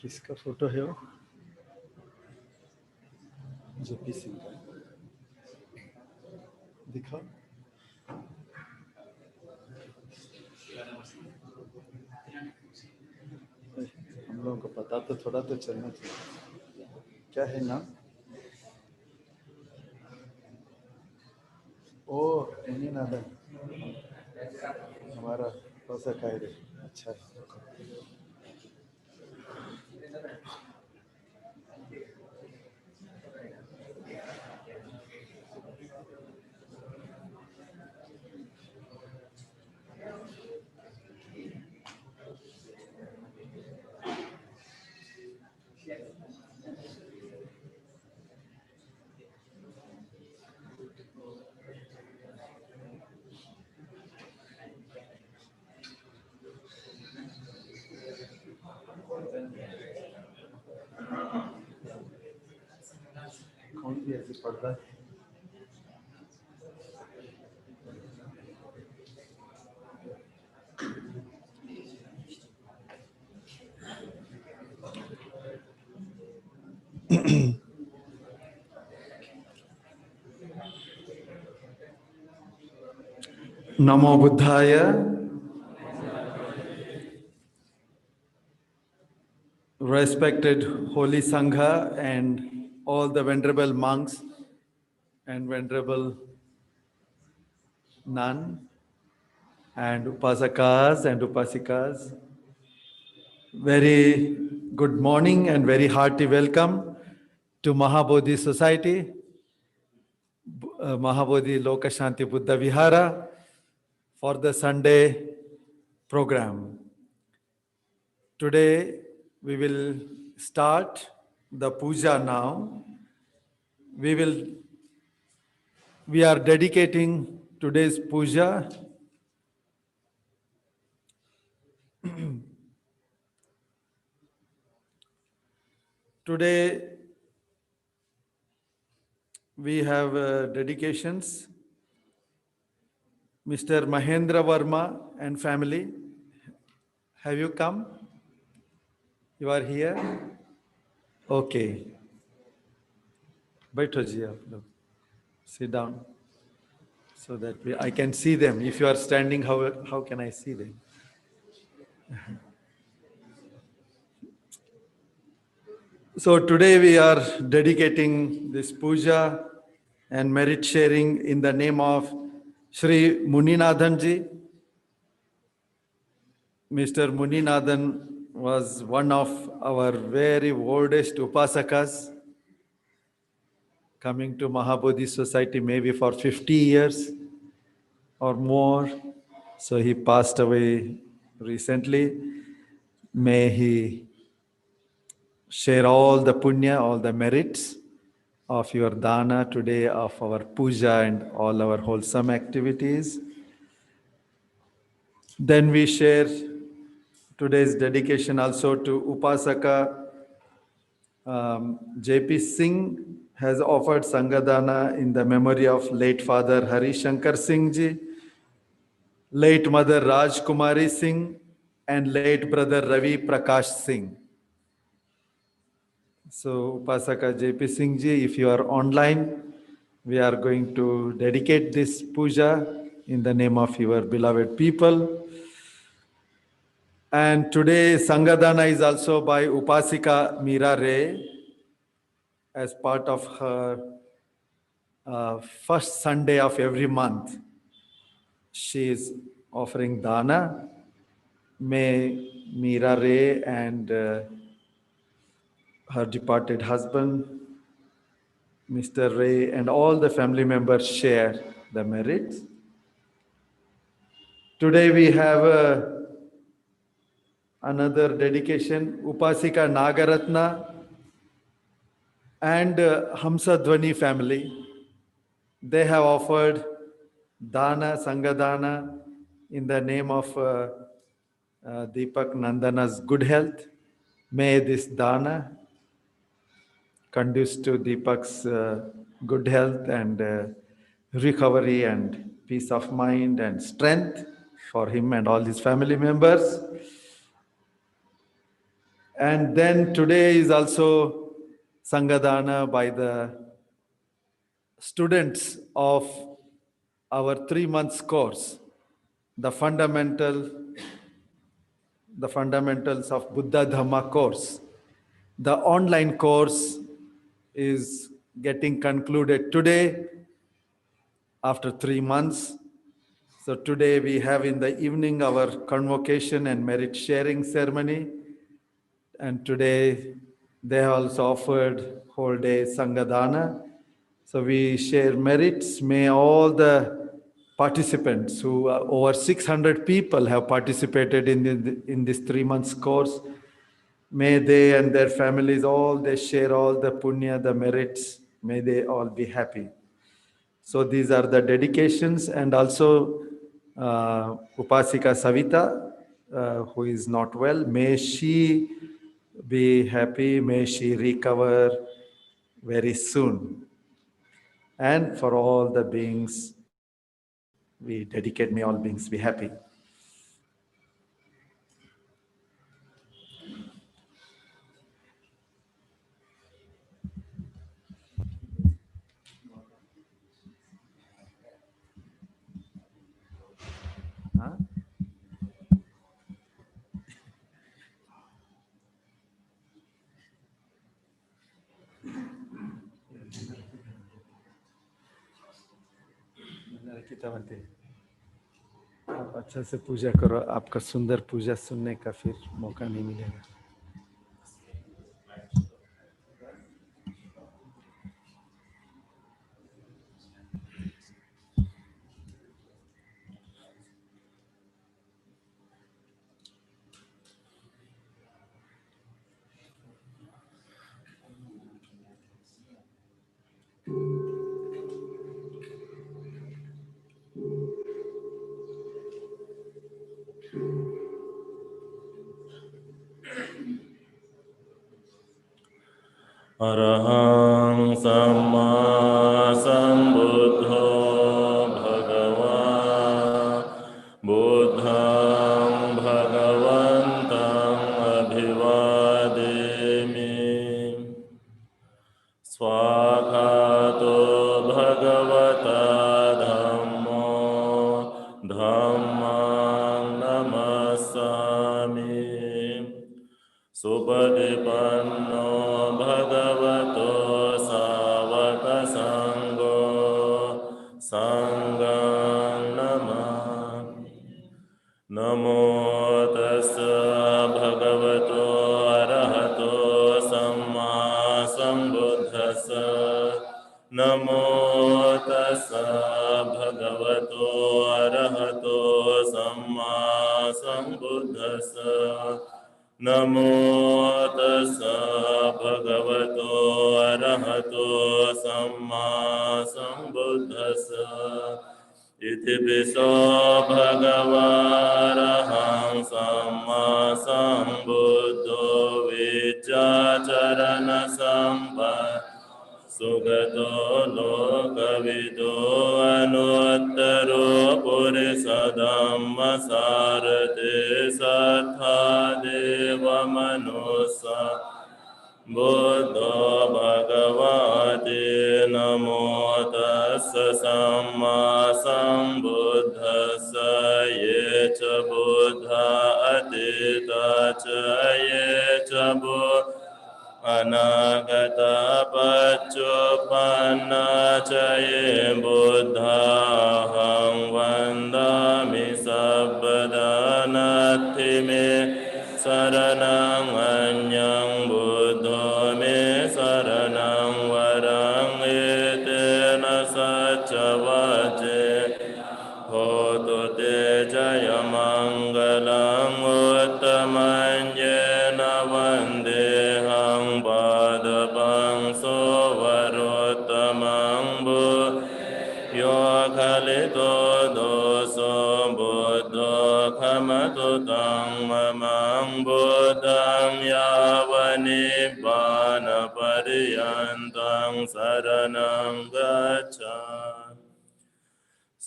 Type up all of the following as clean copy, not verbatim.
किसका फोटो है वो? जेपी सिंह का दिखाओ। हम लोगों को पता तो थोड़ा तो चलना चाहिए। क्या है नाम? ओ मुनीनाथन, हमारा कौसा कायरे। अच्छा है। कौन सी ऐसी पढ़ता है? Namo Buddhaya. Respected Holy Sangha and all the venerable monks and venerable nun and upasakas and upasikas, very good morning and very hearty welcome to Mahabodhi Society, Mahabodhi Lokashanti Buddha Vihara for the Sunday program. Today we will start the puja now. We are dedicating today's puja today. We have dedications. Mr. Mahendra Verma and family, have you come? You are here? Okay. Baitho ji aap log. Sit down so that I can see them. If you are standing, how can I see them? So today we are dedicating this puja and merit sharing in the name of Sri Muninathan ji. Mr. Muninathan was one of our very oldest upasakas, coming to Mahabodhi Society maybe for 50 years or more. So he passed away recently. May he share all the punya, all the merits of your dana today, of our puja and all our wholesome activities. Then we share today's dedication also to Upasaka JP Singh has offered Sangadana in the memory of late father Hari Shankar Singh ji, late mother Raj Kumari Singh, and late brother Ravi Prakash Singh. So Upasaka JP Singh ji, if you are online, we are going to dedicate this puja in the name of your beloved people. And today Sangadana is also by Upasika Meera Ray as part of her first Sunday of every month. She is offering dana. May Meera Ray and her departed husband, Mr. Ray, and all the family members share the merits. Today we have another dedication, Upasika Nagaratna and Hamsadhwani family. They have offered dana, Sangadana, in the name of Deepak Nandana's good health. May this dana conduce to Deepak's good health and recovery and peace of mind and strength for him and all his family members. And then today is also Sangadana by the students of our 3 months course, the fundamentals of Buddha Dhamma course. The online course is getting concluded today after 3 months. So today we have in the evening our convocation and merit sharing ceremony. And today they also offered whole day Sangadana. So we share merits. May all the participants who are over 600 people have participated in this 3 months course. May they and their families all, they share all the punya, the merits. May they all be happy. So these are the dedications, and also Upasika Savita, who is not well, may she be happy, may she recover very soon. And for all the beings, we dedicate, may all beings be happy. Huh? आप अच्छा से पूजा करो, आपका सुंदर पूजा सुनने का फिर मौका नहीं मिलेगा. Arahang Samma Sambuddho Bhagava Buddhang Bhagavantam Abhivademi Swakato Bhagavata Dhammo Dhammang Namasami Supadipanno Bhagavato Savaka Sangho Sanghang Namami Namo Tassa Bhagavato Arahato Samma Sambuddhassa Namo Tassa Bhagavato Arahato Samma Sambuddhassa Namo Tassa Bhagavato Arahato Samma Sambuddhassa Iti piso Bhagava Arahang Samma Sambuddho Vichacharana Sampa Sugato Lokavido Anuttaro Purisa Dhamma Sarate Sattha Deva Manusa Buddha Bhagavate Namo Tassa Samma Sambuddhassa Yecha Buddha Atita Cha Yecha Buddha Anagata Paccuppanna Caye Buddhahang Vandami Sabbada Natti Me Saranang Anyang Buddha Me Saranang Varang Etena Sacca Vace Hotu Te Jaya Mangalang Uttamanyena Vandehang Padapang Sovarottamang Yo Khalito Doso Buddha Khamatu Tang Mamang Buddham Yavani Bana Pariyantang Saranang Gacchami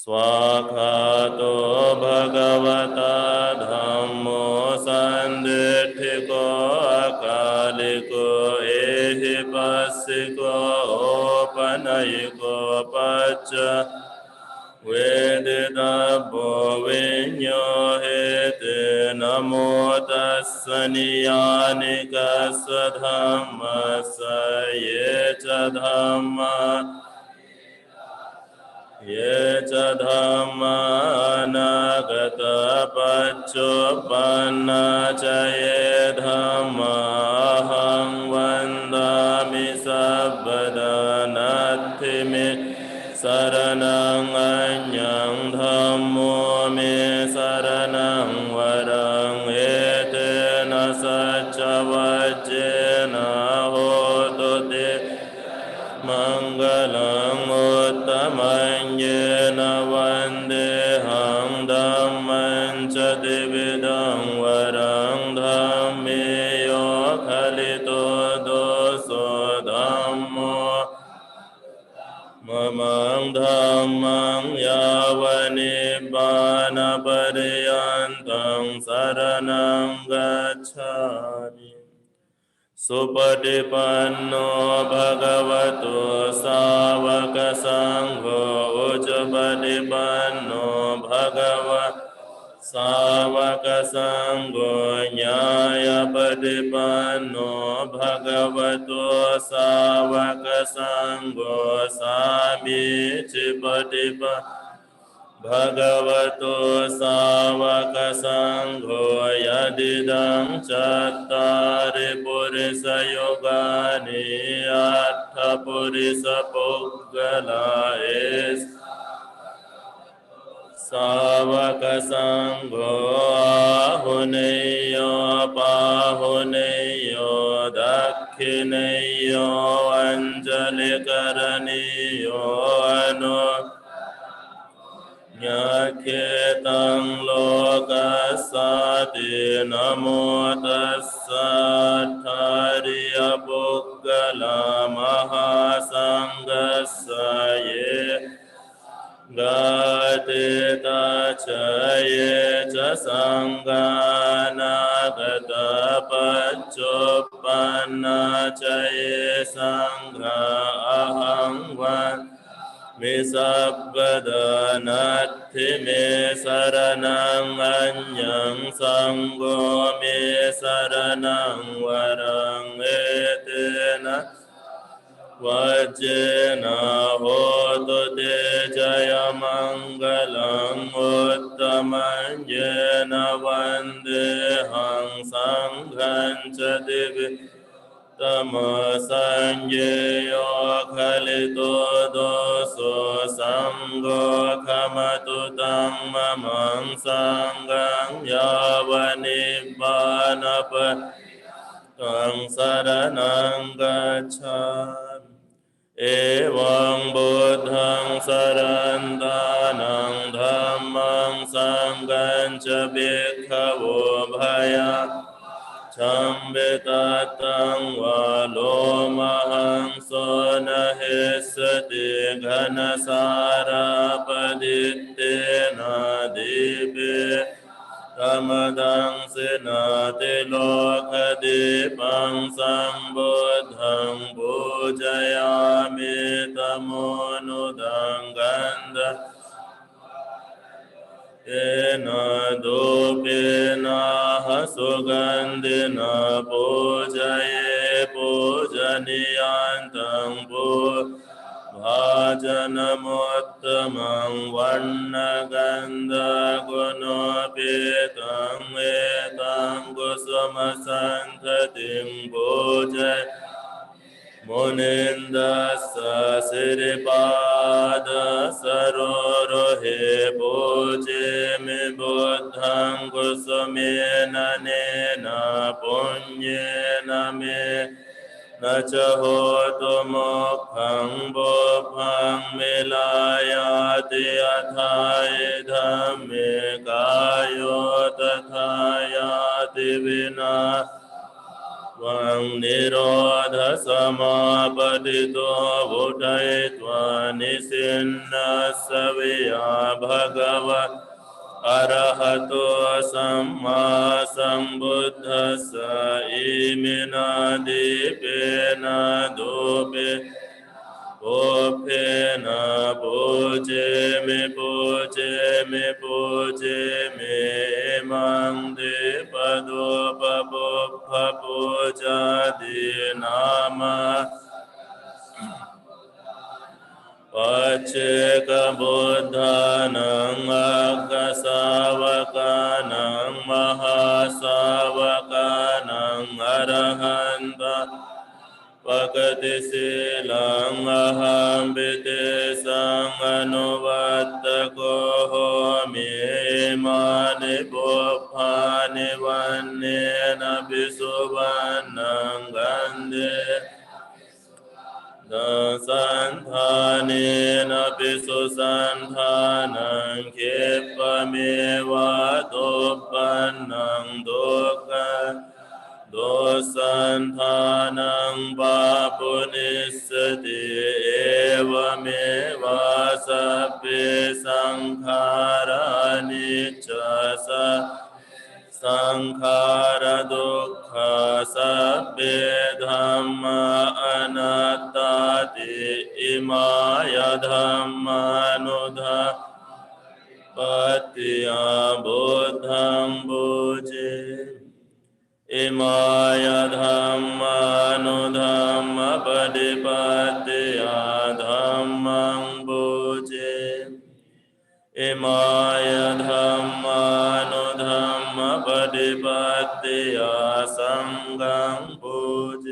Swakato Bhagavata Dhammo Sanditthiko กาลิโกเอหิปัสสิโกโอปัญญิโกปัจจเวเดตาโพวิญโยเหตุนะโมตัสสะนิยานิกัสสะธัมมัสสะเยจะธัมมา เยจะธัมมานาคตปัจจุปันนาจะเยธัมมาหังวันดามิสัพพดานัตถิมิสรณังอัญญังธัมโมเมสรณังวรังเอเตนะสัจจวัจเจนะโหตุเต มังกลังอุตตมัญเยนะวันเดหังธัมมัญจติวิดังวรังธัมเมโยคลิโตโดโสธัมโมมะมังธัมมังยาวนิพพานะปริยันตังสรณังกัจฉามิ สุปฏิปันโนภะคะวะโตสาวกสังโฆอุจปฏิปันโนภะคะวะสาวกสังโฆญาณปฏิปันโนภะคะวะโตสาวกสังโฆสามิจิปฏิปันภะคะวะโตสาวกสังโฆยะติดังจัตตาริปุริสยุกานิอัตถปุริสปุกขลาเอสสาวกสังโฆอาหุเนยโยปาหุเนยโยดักขิเนยโยอัญจลิกรณีโยอนุยะเขตังโลกัสสตินะโมตัสสะทาริยปุกขลามหาสังกัสสะเยกาติตาชะเยจะสังฆานาคตปัจจุปันนาจะเยสังฆาอะหังวันมิสัพพดานัตถิเมสรณังอัญญังสังโฆเมสรณังวรังเอเตนะวัจเจนะโหตุเตจยมังกลังอุตตมัญเยนะวันเดหังสังฆัญจติวิตัมมสัญเยโยคลิโตโดโสสังโฆขมตุตังมะมังสังฆังยาวนิพพานะปะตังสรณังกัจฉามิเอวังบุตตังสรันตานังธัมมังสังฆัญจภิกขวภยาชัมเบตัตตังวาโลมหังโสนะเหสติฆนสารปดิตเตนะดิเปธรรมดังสินาติโลกดิปังสัมบุตตังปูจยามิตโมนุดังกันดาเอนะดุเปนะหสุกันตินะปูจเยปูจนิยันตังปูภาจนะมุตตมังวันนะกันดากุโนปิตังเอตังกุสมสันทติงปูจมุนินดัสสะสิริปาดสโรโรเหปุเจมิบุตตังกุสเมนะเนนะปุญเยนะเมนะจะโหตุโมกขังบุพังเมลายาติอัฏฐายธัมเมกายโยตถายาติวินาวังนิโรธสมาปฏิโตวุทัยตวานิสินนัสสวิยาภะคะวะอ อะระหะโตสัมมาสัมพุทธัสสะอิมินาทิเปนะโดเปโอเพนะปูเจมิปูเจมิปูเจมิมังเดปะโดปะปุพพะปูจาตินามาปัจเจกบุทธานังอักขสาวกานังมหาสาวกานังอรหันตปกติสิลังอหัมปิเตสังอนุวัตตโกโหมิมานิปุพพานิวันเนนะภิสุวรรณังกันเดดังสันธานินะภิกษุสันธานังเขปะเมวะตุปันนังทุกขังโดสันธานังปาปุนิสสติเอวเมวะสัพเพสังขารานิจจสสะสังขารทุกขาสัพเพธัมมาอนัตตาติอิมายธัมมานุทาปัตติยาบุตถังบูเจอิมายธัมมานุธัมมปฏิปัตติยาธัมมังบูเจอิมายธัมมานุธัมมปฏิปัตติยาสังฆังบูเจ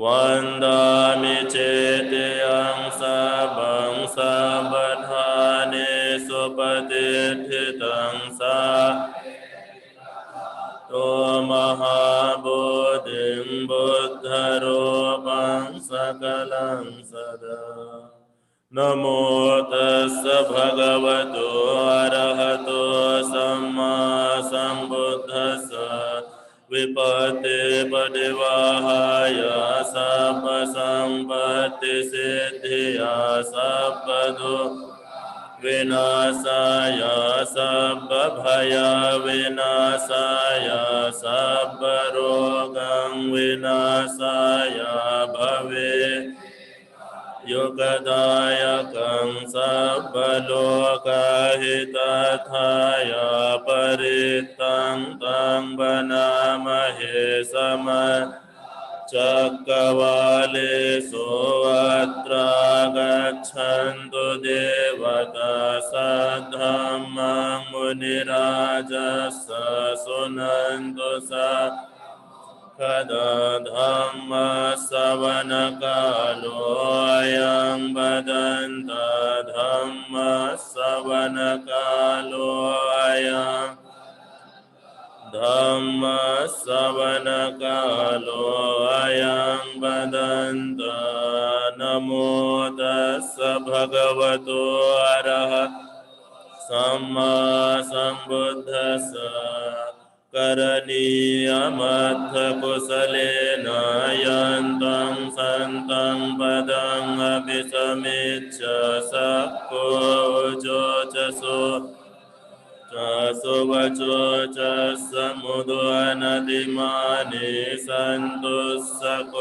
วันดามิเจติยังสัพพังสัพพทานิสุปฏิทิตังสาตัวมหาบุติงบุตธรูปังสกลังสดานะโมตัสสะภะคะวะโตอะระหะโตสัมมาสัมพุทธัสสะวิปัสสิปฏิวาหายาสัพพสัมปติสิทธิยาสัพพทุกขวินาศายาสัพพพยาวินาศายาสัพพโรกังวินาศายาภเวยุกตายกังสัพพโลกาหิตถายาปริตังตังบนามเหสมัจจักกวาเลสุอัตรากัจฉันตุเทวตาสัทธัมมังมุนิราจัสสะสุนันตุสัพพะธัมมัสสวนะกาโลยังบัดดันตาธัมมัสสวนะกาโลยังธัมมัสสวนะกาโลยังบัดดันตานะโมตัสสะภะคะวะโตอะระหะสัมมาสัมพุทธัสสะกรณียมัตถกุสเลนะยันตังสันตังปะดังอภิสมิจฉาสัพโคโจจะสุจะสุวัจโจจะสมุดวนาติมานิสันตุสะโก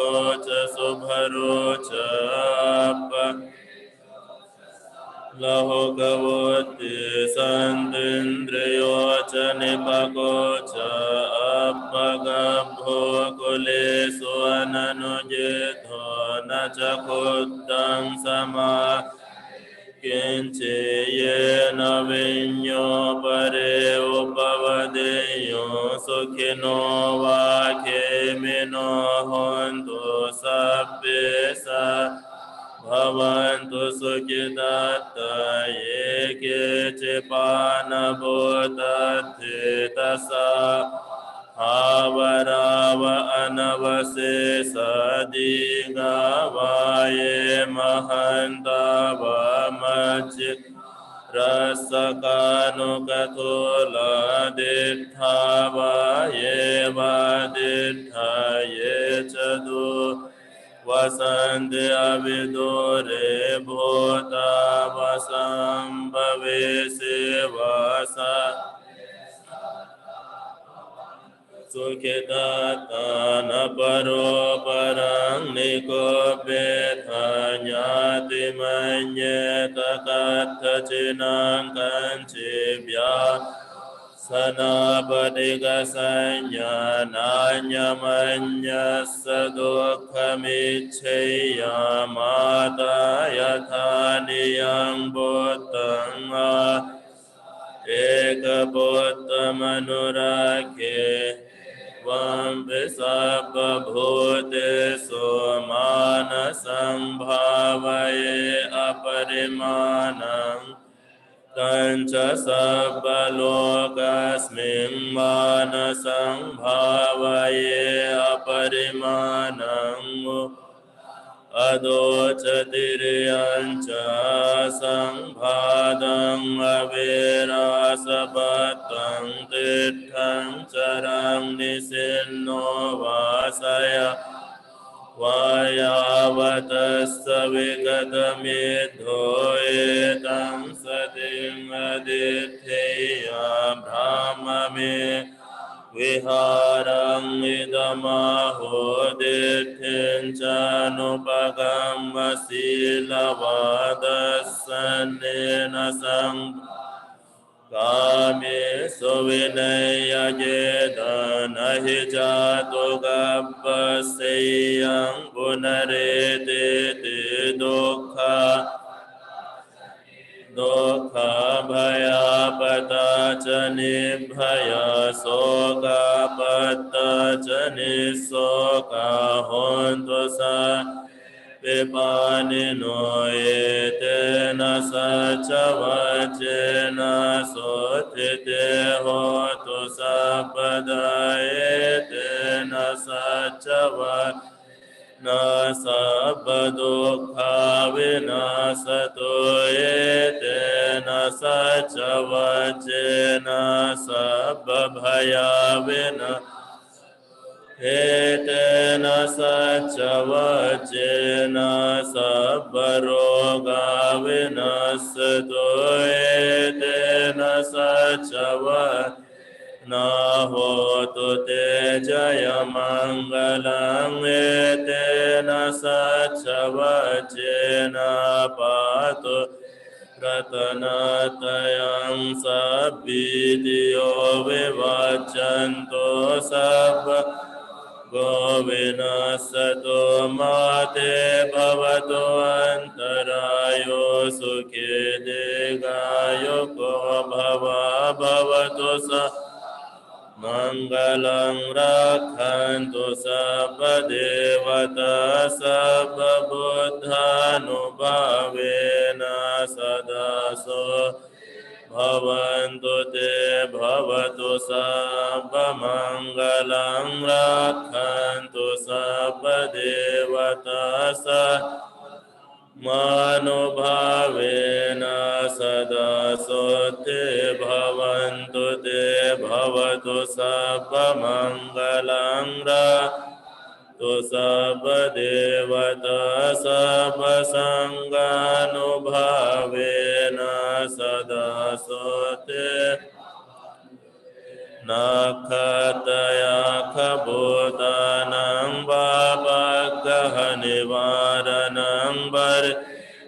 จะสุภโรจะปะละโหกวุติสันตินทริโยจะนิปโกจะอัปปะกัปโภกุเลสุอนันโนเจโธนะจะคุตตังสมากินจิเยนะวิญโยปะเรอุปวเดโยสุขิโนวาเคมิโนหนตุสัพเพสัตภวันตุสุขิตัตตะเยเกจิปานะโบตัตถิตัสสะภาวราวะอนวเสสดิกาวาเยมหันตาวะมัจจิรัสสกานุกตุลาดิฏฐาวะเยวะดิฏฐาเยจตุว สันติอวิโดเรโภตาวสัมภเวสีวาสะสุขิตาตานปโรปรังนิโกเปทัญญาติมัญเยตกัตถจินังกัญจิบยาสนาปฏิกสัญญานัญญมัญญสดุขมิจเชยามาตายธานิยังบุตตังอาเอกปุตตมนุราเควัมปิสัพพภูเตสุมานะสังภาวะเยอปริมาณังตัญจสัพพโลกัสมิงมานะสังภาวะเยอปริมาณังอโดจติริยัญจาสังภาดังอเวราสปัตตังติทังจรังนิสินโนวาสยวายาวตัสสวิกตมิโทเอตังสติงอดิเทยาพรามเมวิหารังอิดมาโหติเทนจานุปกัมมศีลวาตัสสนเนนะสังกามิสุวินัยเยตนะหิจาตุกัปปะเสยังปุณเรติติดุขะดุขะภยาปตาจนิพยาโสกาปัตตาจนิโสกาโหนตุสัพปิปานิโนเอเตนะสัจวัจเจนะสุทิเตโหตุสัพพดาเอเตนะสัจวัจนาสัพพดุขาวินาสตุเอเตนะสัจวัจเจนะสัพพพยาวินาเอเตนะสัจวัจเจนะสัพพโรกาวินาสตุเอเตนะสัจวัจนาโหตุเตจยมังกลังเอเตนะสัจวัจเจนะปาตุรัตนาตยังสัพพิติโยวิวัจจันโตสัพพโกวินาสตุมาเตภวตุอันตรายโยสุขิติกายุโกภวะภวตุสัพมังกลังรักขันตุสัพพเทวตาสัพพพุทธานุภาเวนะสดาโสภวันตุเตภวตุสัพพมังกลังรักขันตุสัพพเทวตาสัพมานุภาเวนะสดาโสเตภวันตุเตภวตุสัพพมังกลังรักตุสัพพเทวตาสัพพสังฆานุภาเวนะสดาโสเตนาคตยาขบุตานังบาปะกะนิวารนังบริ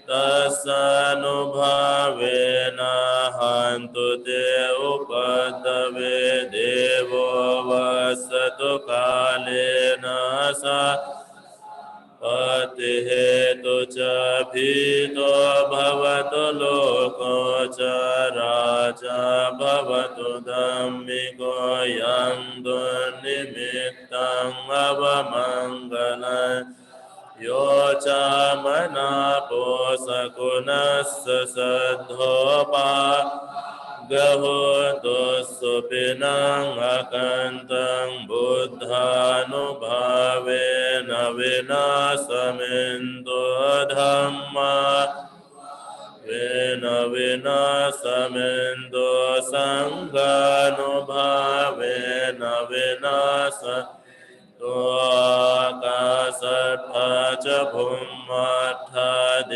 ตัสสานุภาเวนะหันตุเตอุปัฏฐเวเดโววัสสตุกาเลนะสัพปฏิเหตุจาภิโตภวตุโลกจาราจาภวตุธัมมิโกยังตุนิมิตตังอวมังกลังโยจามนาโปสกุณัสสะสัทโธปากะโหตุสุปินังอากันตังบุทธานุภาเวนะวินาสมินตุธัมมาเวนะวินาสมินตุสังฆานุภาเวนะวินาสตัวกาสัทธาจ ภุมมัทธาเด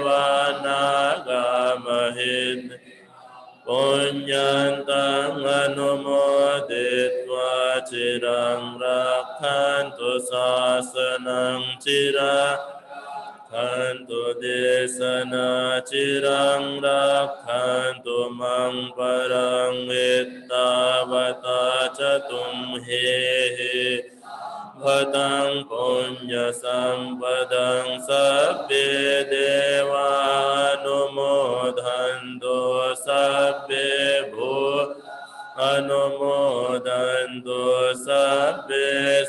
วานากามหิตปุญญาตังอนุโมทิตวาจิรังรักขันตุศาสนังจิรังขันตุเดสนาจิรังรักขันตุมังปรังเอตตาวตาจตุมเฮพตังปุญญสัมปดังสัพเพเทวานุโมทันตุสัพเพบุอนุโมทันตุสัพเพ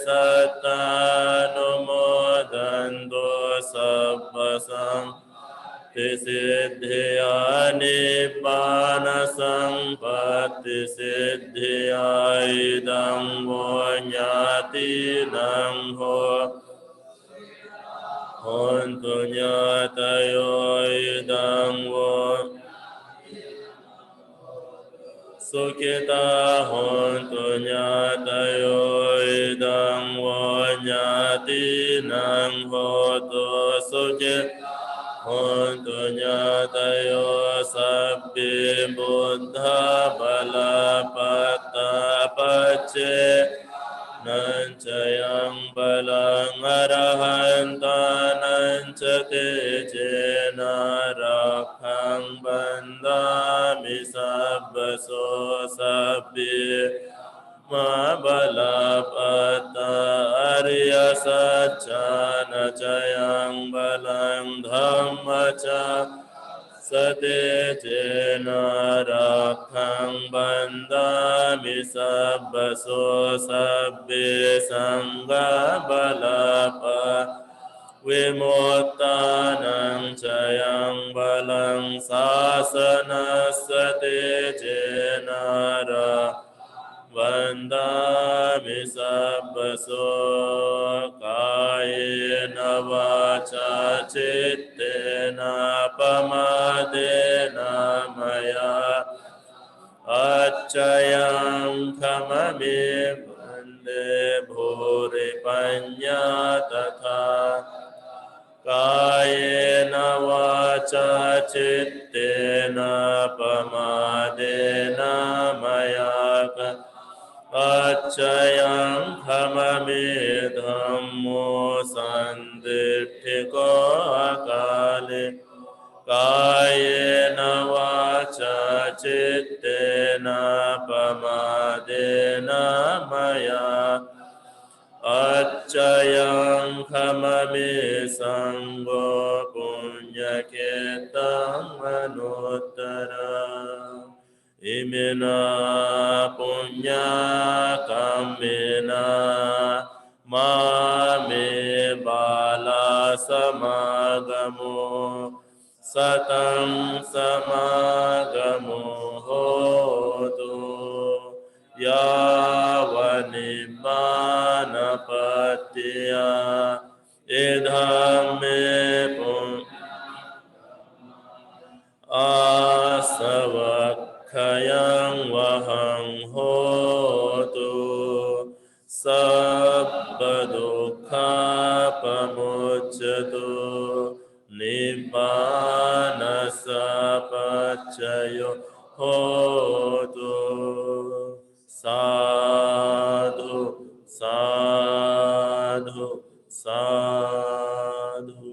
สัตตานุโมทันตุสัพพสังติสิทธิยานิพพานสัมปัตติสิทธิยาอิดังโวญาตินังโหหนตุญาตโยอิดังโวสุขิตาหนตุญาตโยอิดังโวญาตินังโหตุสุขิหนตุญาตโยสัพพิบุตตาบาลาปัตตาปัจเจนันจยังบาลังอรหันตานันจเตเจนารักขังบันดามิสัพพโสสัพพิมาบาลาปัตตาอริยสัจจานะจยังบาลังธัมมจักสติเจนารักขังบันดามิสัพพโสสัพพิสังฆบาลาปะวิมุตตานังจยังบาลังสาสนัสสติเจนารักวันดามิสัพพโสกายนวาจาจิตเตนะปมาเดนะมยาอัจจยังขมะเมวันเดภูริปัญญาตถากายนวาจาจิตเตนะปมาเดนะมยาปัจจยังธรรมเมธัมโมสันติทิโกอาคาลิกายนวาจาจิตเตนะปมาเดนะมยาปัจจยังขมะเมสังโฆปุญญเกตังมนุตตรังอิเมนะปุญญาคัมเมนะมาเมบาลาสมากโมสตังสมากโมโหตุยาวนิบานาปฏิยาอิธัมเมปุญอาสวัคขยังวหังโหตุสัพพดุขาปมุจจตุนิพพานัสสะปัจจโยโหตุสาธุสาธุสาธุ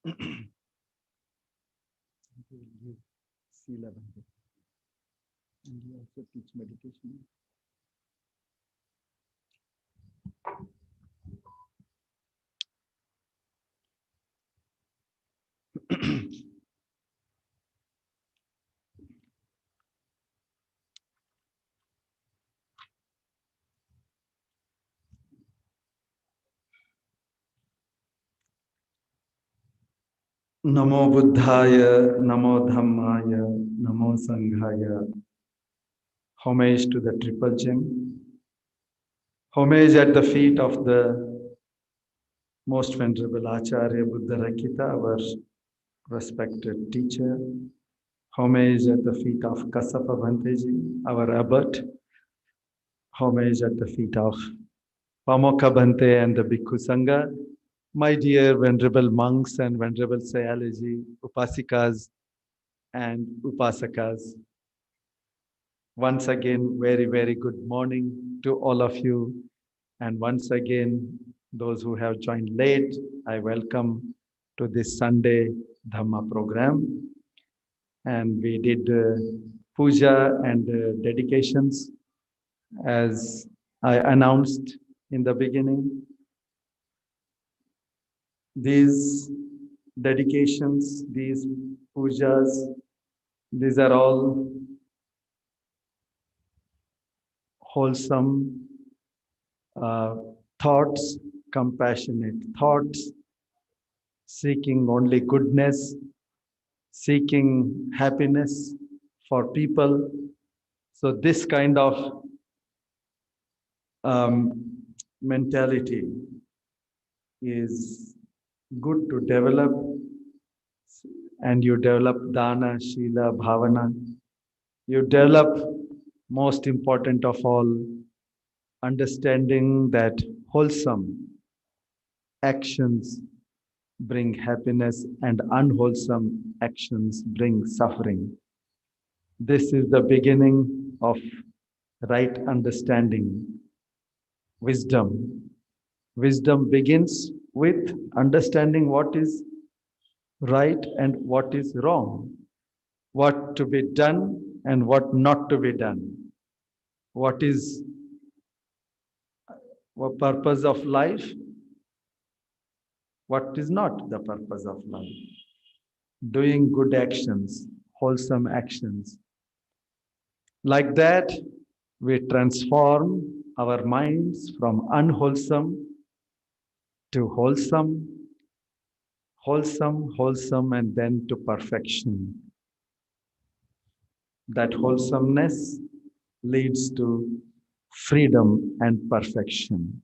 Sila Bhante. And you also teach meditation. Namo Buddhaya, Namo Dhammaya, Namo Sanghaya. Homage to the Triple Gem. Homage at the feet of the Most Venerable Acharya Buddha Rakita, our respected teacher. Homage at the feet of Kassapa Bhanteji, our abbot. Homage at the feet of Pamoka Bhante and the Bhikkhu Sangha. My dear Venerable monks and Venerable Sayalaji, Upasikas and Upasakas. Once again, very, very good morning to all of you. And once again, those who have joined late, I welcome to this Sunday Dhamma program. And we did puja and dedications as I announced in the beginning. These dedications, these pujas, these are all wholesome thoughts, compassionate thoughts, seeking only goodness, seeking happiness for people. So this kind of mentality is good to develop, and you develop dana, shila, bhavana. You develop, most important of all, understanding that wholesome actions bring happiness and unwholesome actions bring suffering. This is the beginning of right understanding, wisdom. Wisdom begins with understanding what is right and what is wrong, what to be done and what not to be done, what is the purpose of life, what is not the purpose of life. Doing good actions, wholesome actions. Like that, we transform our minds from unwholesome to wholesome, wholesome, and then to perfection. That wholesomeness leads to freedom and perfection.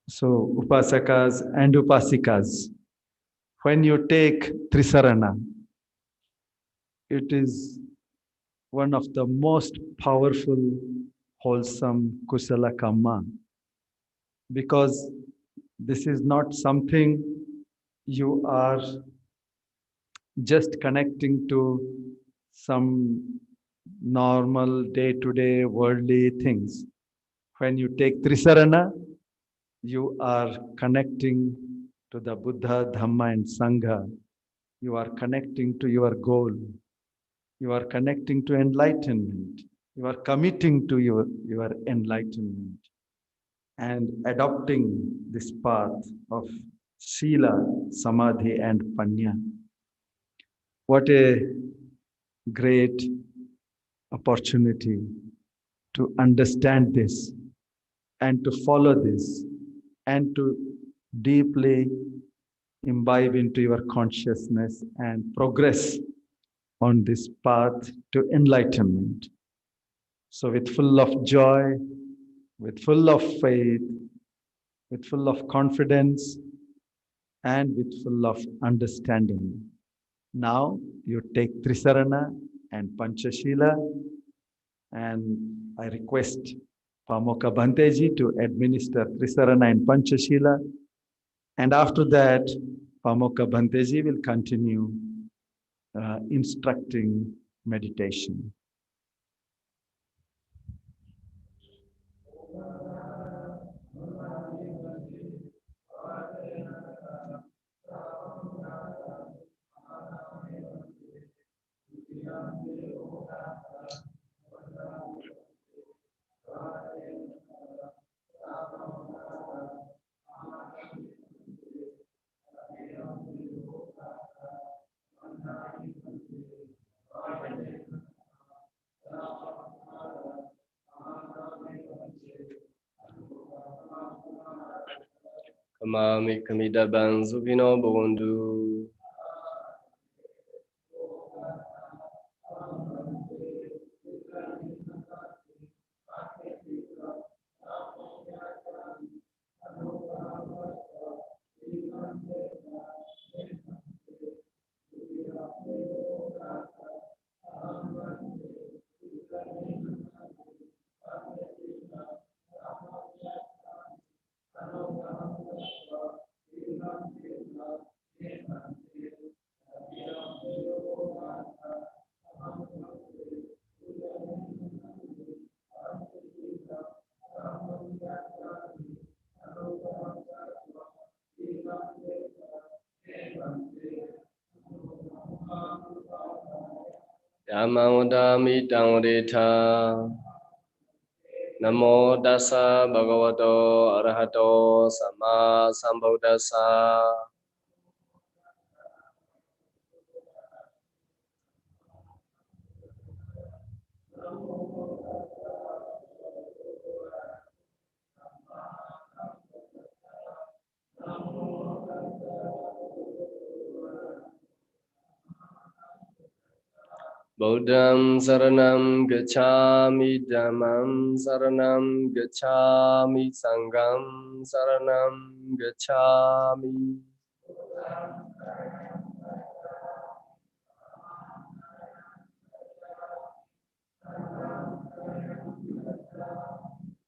So, upasakas and upasikas, when you take Trisarana, it is one of the most powerful, wholesome kusala kamma, because this is not something you are just connecting to some normal day-to-day worldly things. When you take Trisarana, you are connecting to the Buddha, Dhamma, and Sangha. You are connecting to your goal. You are connecting to enlightenment. You are committing to your enlightenment and adopting this path of Sila, Samadhi, and Panya. What a great opportunity to understand this and to follow this and to deeply imbibe into your consciousness and progress on this path to enlightenment. So with full of joy, with full of faith, with full of confidence, and with full of understanding. Now you take Trisarana and Panchashila, and I request Pamoka Bhanteji to administer Trisarana and Panchashila. And after that, Pamoka Bhanteji will continue instructing meditation. Kamami Kamidaban Zubino Bawundu. Yamawandami Tangwadeta. Namo Dasa Bhagavato Arahato Sama Sambuddhassa. Buddham Saranam Gacchami Dhammam Saranam Gacchami Sangham Saranam Gacchami.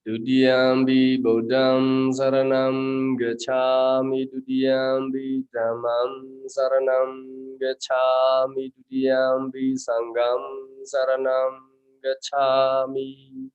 Dudiyambi Buddham Saranam Gacchami Dudiyambi Dhammam Saranam Gacchami Dudiyambi Sangham Saranam Gacchami.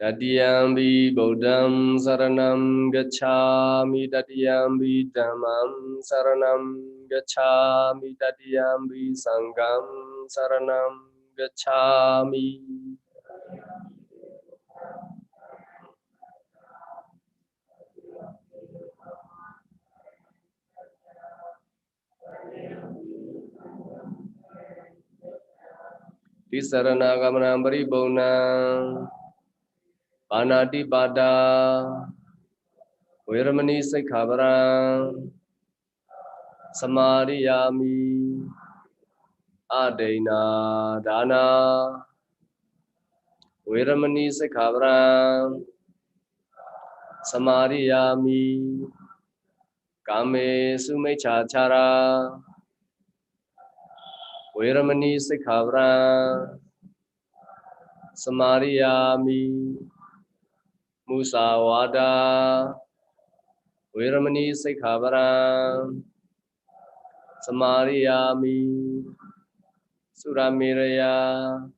Tatiyambi Buddham Saranam Gacchami Tatiyambi Dhammam Saranam Gacchami Tatiyambi Sangham Saranam Gacchami. Tisarana Gamanam Paribhunam Panati Pada Viramani Sikkhaparam Samadhiyami Adena Dana Viramani Sikkhaparam Samadhiyami Kame Sumechachara Viramani Sikkhaparam Samadhiyami Musawada Viramani Sikkhaparam Samadhiyami Suramiraya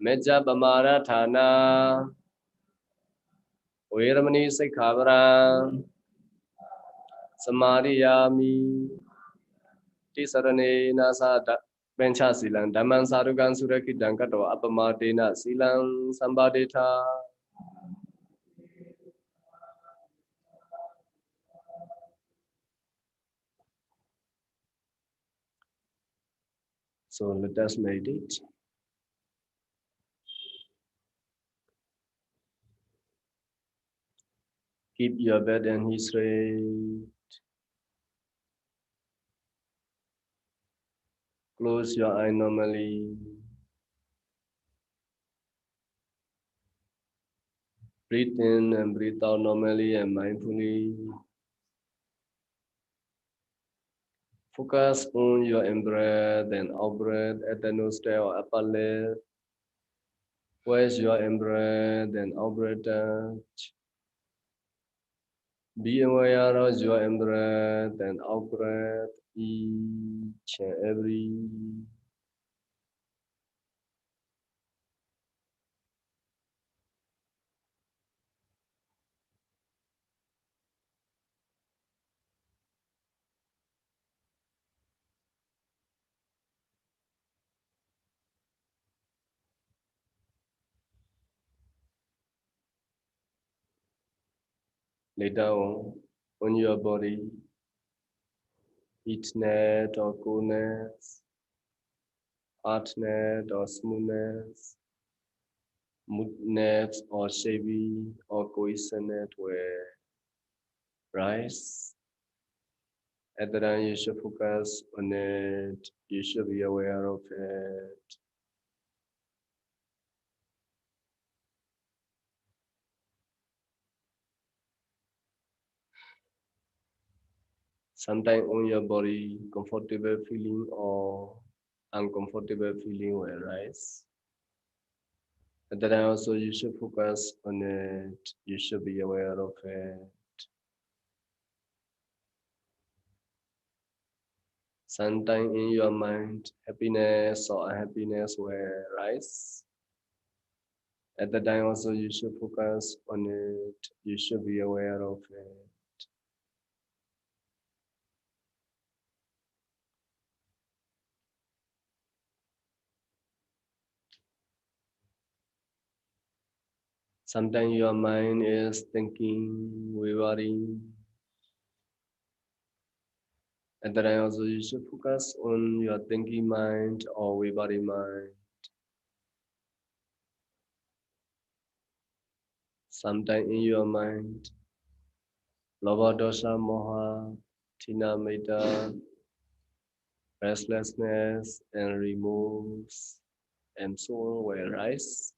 Meja Bamaratana Viramani Sikkhaparam Samadhiyami Tisarane Nasada Bencha Silang Dhamman Sarugan Surakidan Kato Apamadena Silang Sambadeta. So let us meditate. Keep your bed and his straight. Close your eye normally. Breathe in and breathe out normally and mindfully. Focus on your in-breath and out-breath at the nostril or upper lip. Where's your in-breath and out-breath touch? Be aware of your in-breath and out-breath each and every. Later on your body, heatness or coolness, hardness or smoothness, moodness or shabby or cohesiveness will rise. At the time you should focus on it, you should be aware of it. Sometimes on your body, comfortable feeling or uncomfortable feeling will rise. And then also you should focus on it. You should be aware of it. Sometimes in your mind, happiness or unhappiness will rise. At the time also you should focus on it. You should be aware of it. Sometimes your mind is thinking, worrying. And then also you should focus on your thinking mind or worrying mind. Sometimes in your mind, Lava dosa moha, tina metta, restlessness and removes and so on will rise.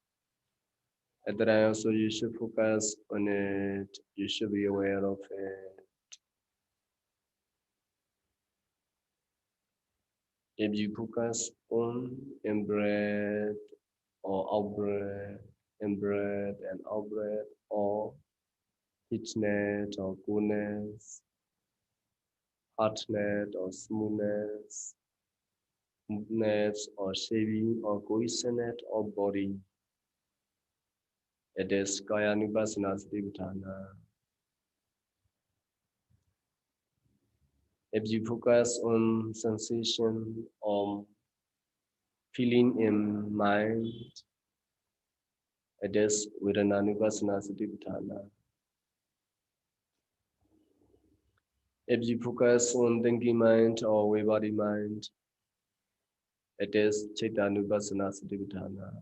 At the time also you should focus on it, you should be aware of it. If you focus on in-breath or out-breath, in-breath and out-breath, or heatness or coolness, hardness or smoothness, moodness or shaving or cohesiveness of body, it is Kaya Nupassana Satipatthana. If you focus on sensation or feeling in mind, it is Vedana Nupassana Satipatthana. If you focus on thinking mind or body mind, it is Chitta Nupassana Satipatthana.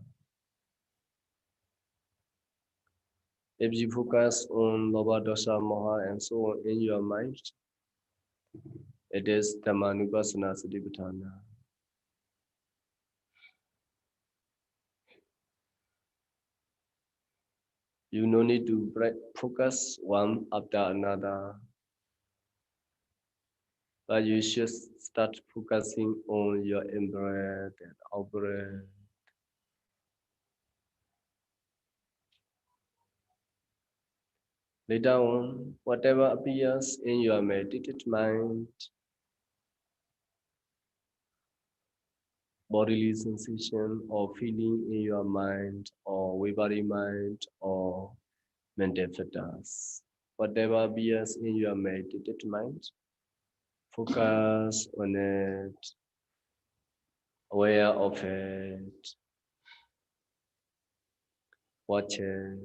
If you focus on Lobha Dosa Moha and so on in your mind, it is Dhamma Nupassana Satipatthana. You no need to focus one after another, but you should start focusing on your in-breath and out-breath. Later on, whatever appears in your meditated mind, bodily sensation or feeling in your mind or body mind or mental factors, whatever appears in your meditated mind, focus on it, aware of it, watch it.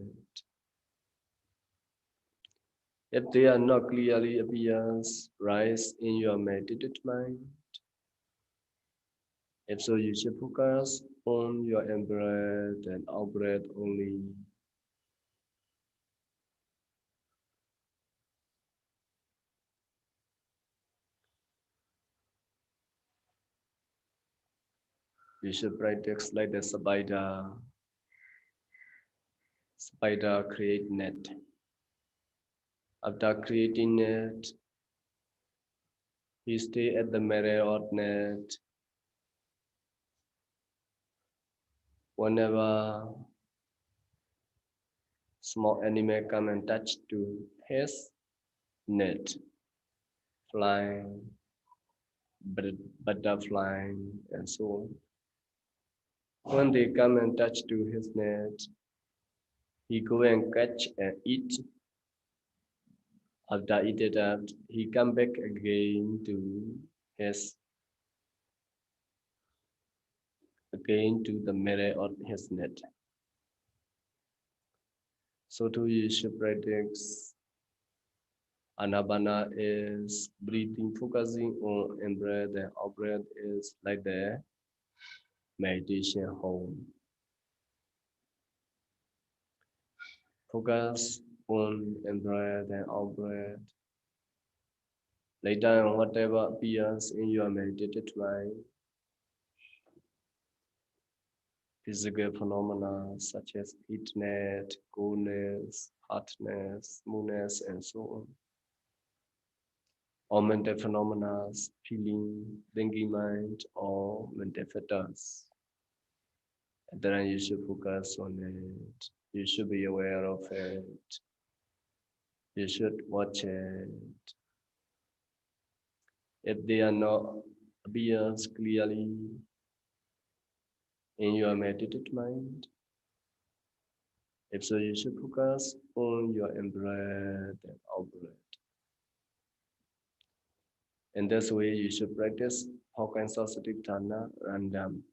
If they are not clearly appears, rise in your meditated mind. If so, you should focus on your in-breath and out-breath only. You should practice like the spider. Spider create net. After creating net, he stay at the mirror or net. Whenever small animal come and touch to his net, flying, butterfly, and so on. When they come and touch to his net, he go and catch and eat. After eating that, he come back again to his the mirror of his net. So too you should practice Anapana is breathing, focusing on in-breath, and out-breath is like the meditation home. Focus on in-breath and out-breath. Later on, whatever appears in your meditated mind, physical phenomena such as heatness, coolness, hotness, smoothness, and so on. Or mental phenomena, feeling, thinking mind, or mental factors. And then you should focus on it. You should be aware of it. You should watch it. If they are not appears clearly in your meditated mind, if so, you should focus on your in-breath and out-breath. In this way, you should practice Hokan Sasatik Dhamma random.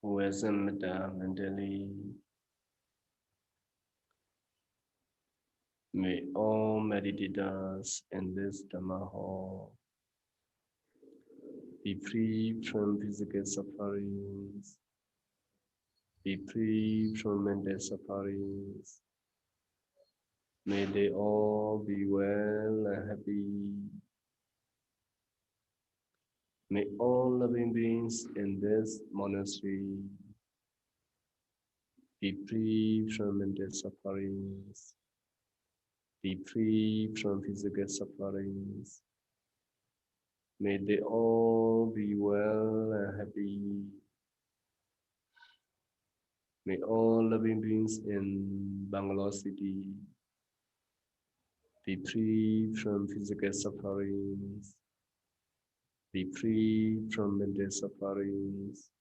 Who isn't mentally, may all meditators in this Dhamma hall be free from physical sufferings, be free from mental sufferings. May they all be well and happy. May all living beings in this monastery be free from mental sufferings, be free from physical sufferings. May they all be well and happy. May all living beings in Bangalore city be free from physical sufferings, be free from mental sufferings.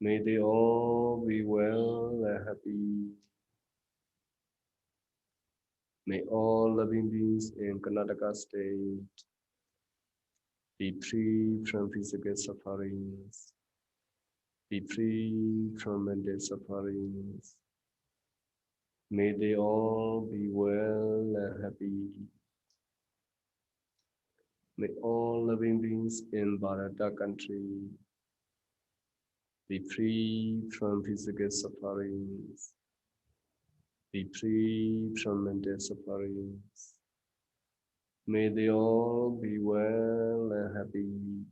May they all be well and happy. May all living beings in Karnataka state be free from physical sufferings, be free from mental sufferings. May they all be well and happy. May all living beings in Bharata country be free from physical sufferings, be free from mental sufferings. May they all be well and happy.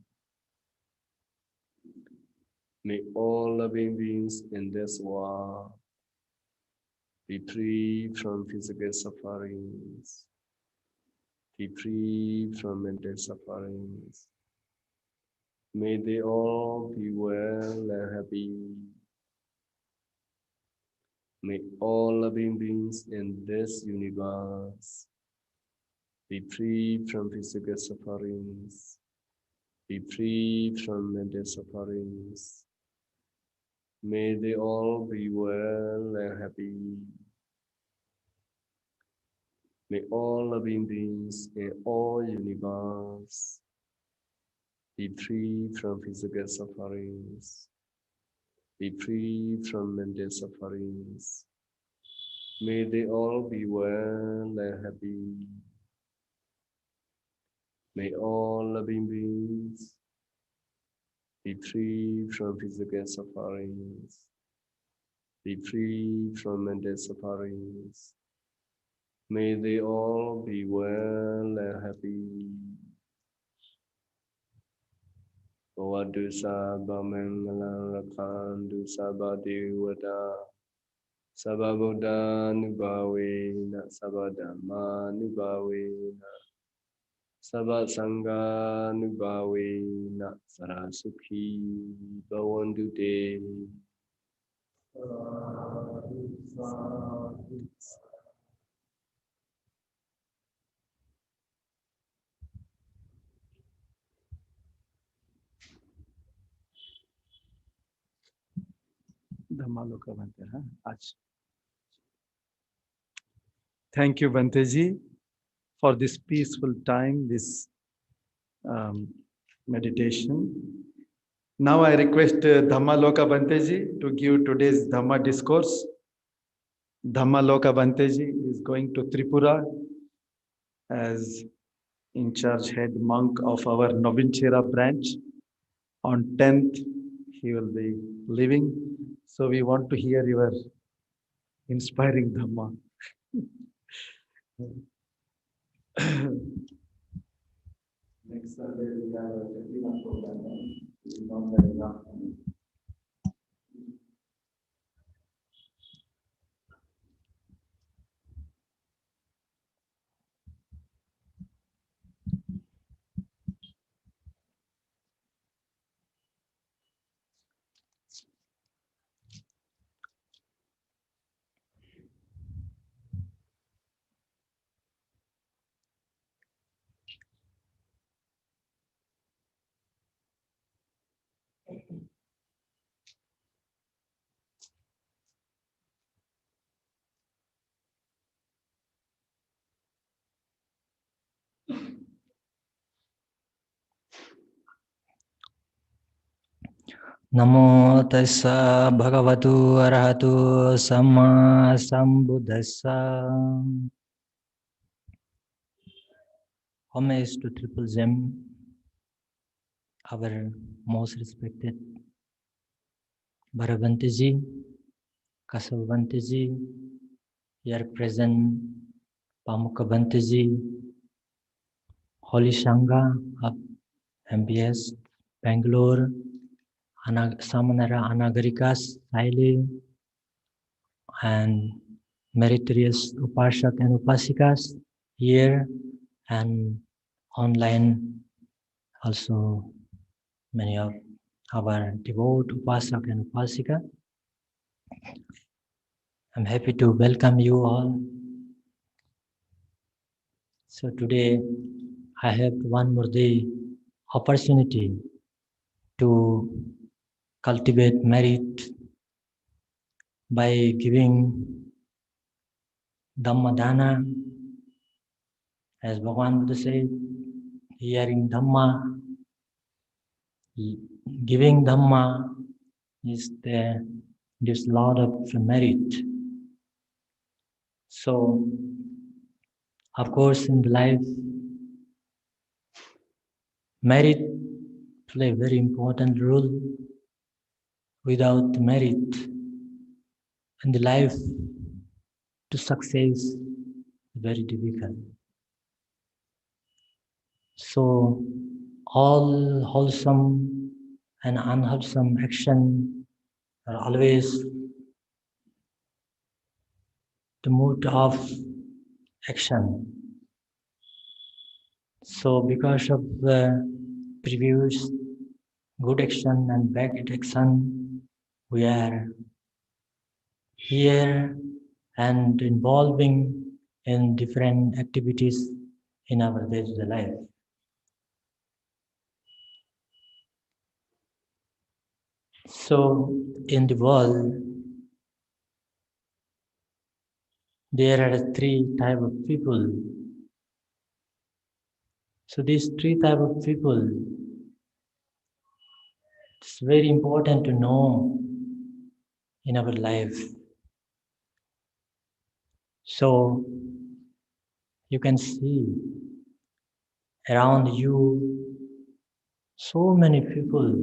May all living beings in this world be free from physical sufferings, be free from mental sufferings. May they all be well and happy. May all living beings in this universe be free from physical sufferings, be free from mental sufferings. May they all be well and happy. May all living beings in all universe be free from physical sufferings, be free from mental sufferings. May they all be well and happy. May all living beings be free from physical sufferings, be free from mental sufferings. May they all be well and happy. Bhavatu sabba mangalam rakhantu sabba devata Sabba Buddhanubhavena, Sabba Dhammanubhavena, Sabba Sanghanubhavena, Sarasukhi Bhavantu Te. Dhamma Loka Bhante, huh? Ach. Thank you, Bhanteji, for this peaceful time, this meditation. Now I request Dhamma Loka Bhanteji to give today's Dhamma discourse. Dhamma Loka Bhanteji is going to Tripura as in charge head monk of our Novinchera branch. On 10th, he will be leaving. So we want to hear your inspiring Dhamma. Next Sunday we have a Chaitanya program. We will not have enough time. Namo tassa bhagavatu arahatu samma sambuddhassa. Homage to Triple Gem, our most respected Bharavantaji, Kasavantaji, here present Pamukavantaji, Holy Sangha of MBS, Bangalore, Samanara Anagarikas, Saile, and meritorious Upashak and Upasikas here and online, also many of our devout Upasak and Upasika. I'm happy to welcome you all. So today I have one more day opportunity to cultivate merit by giving Dhamma Dana. As Bhagavan Buddha said, hearing Dhamma, giving Dhamma gives a lot of merit. So, of course, in life, merit play a very important role. Without merit in the life, to success very difficult. So all wholesome and unwholesome action are always the mood of action. So because of the previous good action and bad action, we are here and involving in different activities in our day-to-day life. So in the world, there are three types of people. So these three types of people, it's very important to know in our life. So you can see around you so many people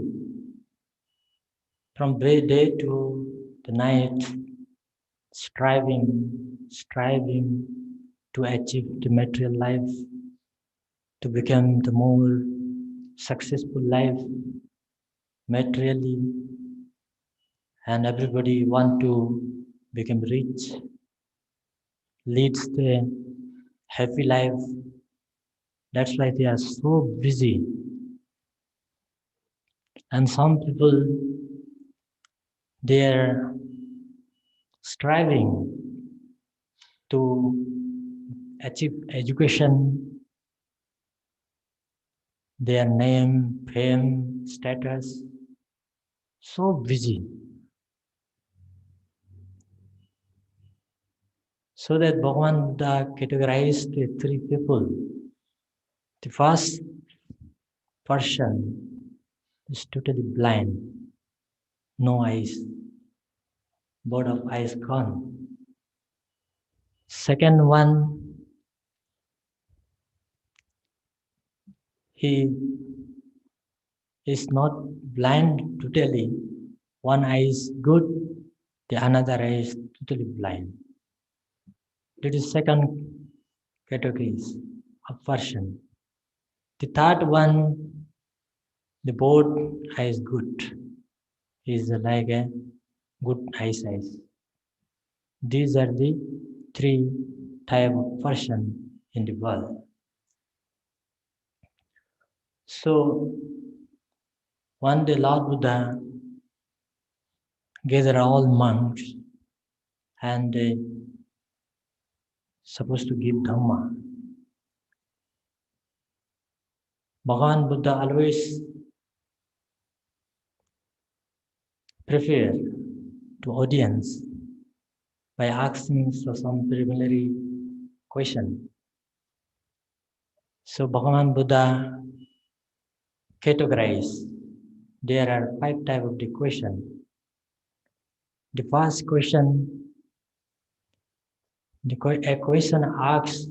from day to the night striving to achieve the material life, to become the more successful life materially, and everybody want to become rich, leads the happy life. That's why they are so busy. And some people, they are striving to achieve education, their name, fame, status, so busy. So that Bhagavan Buddha categorized the three people. The first person is totally blind, no eyes, both of eyes gone. Second one, he is not blind totally. One eye is good, the another eye is totally blind. That is second categories of person. The third one, the both eye is good, is like a good eyesight. These are the three type of person in the world. So one day Lord Buddha gathered all monks and they supposed to give Dhamma. Bhagavan Buddha always prefer to audience by asking some preliminary question. So Bhagavan Buddha categorized. There are 5 types of the question. The first question, a question asks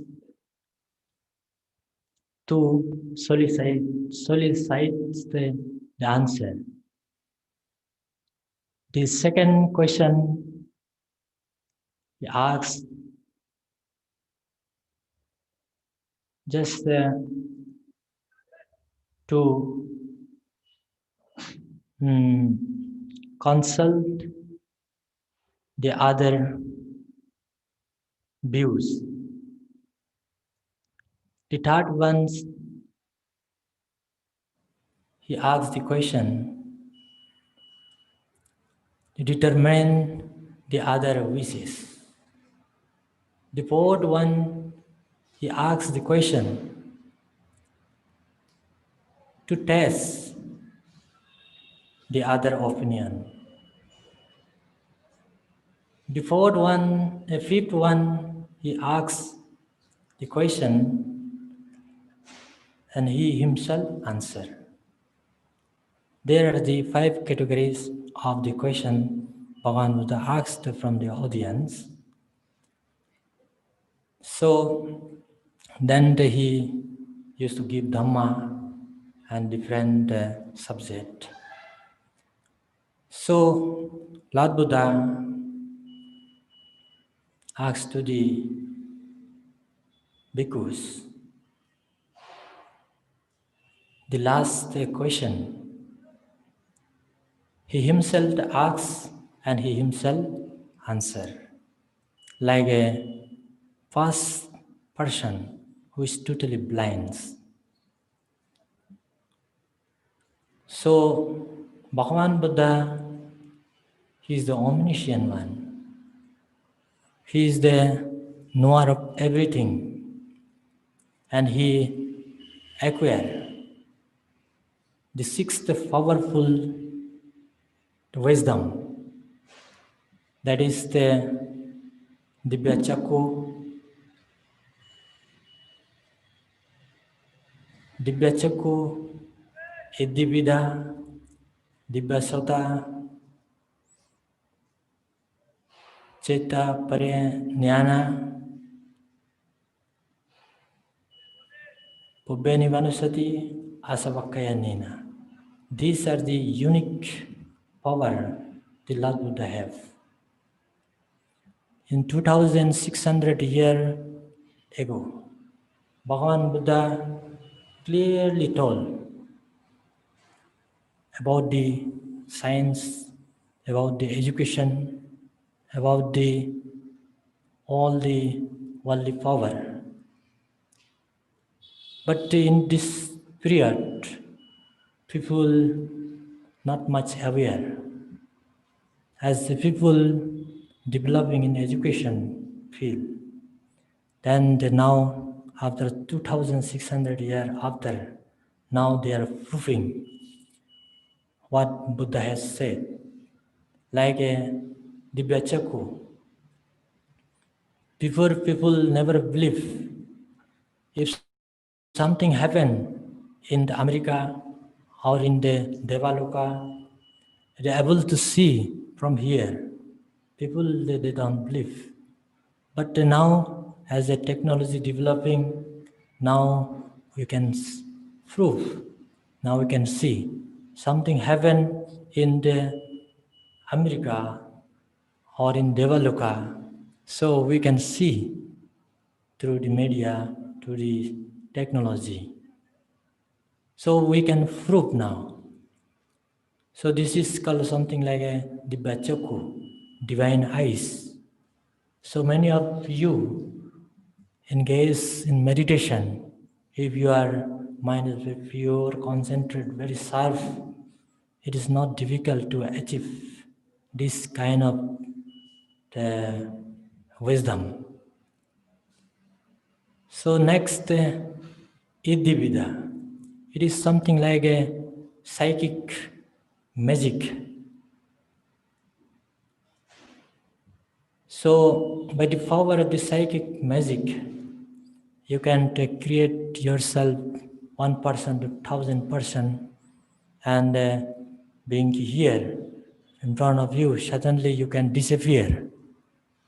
to solicit the answer. The second question, he asks just to consult the other views. The third one, he asks the question to determine the other wishes. The fourth one, he asks the question to test the other opinion. The fifth one, he asks the question and he himself answers. There are the 5 categories of the question Bhagavan Buddha asked from the audience. So then he used to give Dhamma and different subject. So Lord Buddha asked to the bhikkhus the last question. He himself asks and he himself answers. Like a first person who is totally blind. So Bhagavan Buddha, he is the omniscient one. He is the knower of everything. And he acquired the 6th powerful wisdom. That is the Dibya Chakku, Iddhivida, Dibya Sota, Cheta Parinyana, Pubbeni Vanusati, Asavakayanina. These are the unique power the Lord Buddha have. In 2600 years ago, Bhagavan Buddha clearly told about the science, about the education, about all the worldly power. But in this period, people not much aware. As the people developing in education field, then now after 2600 years after, now they are proving what Buddha has said. Like a Dibya Chaku. Before people never believe if something happened in the America or in the Devaloka, they're able to see from here. People they don't believe. But now as the technology developing, now we can prove, now we can see something happened in the America or in Devaloka. So we can see through the media, through the technology. So we can prove now. So this is called something like a Dibbachaku, divine eyes. So many of you engage in meditation. If your mind is very pure, concentrated, very sharp, it is not difficult to achieve this kind of wisdom. So next, Iddhivida. It is something like a psychic magic. So by the power of the psychic magic, you can create yourself 1% to 1000%, and being here in front of you, suddenly you can disappear.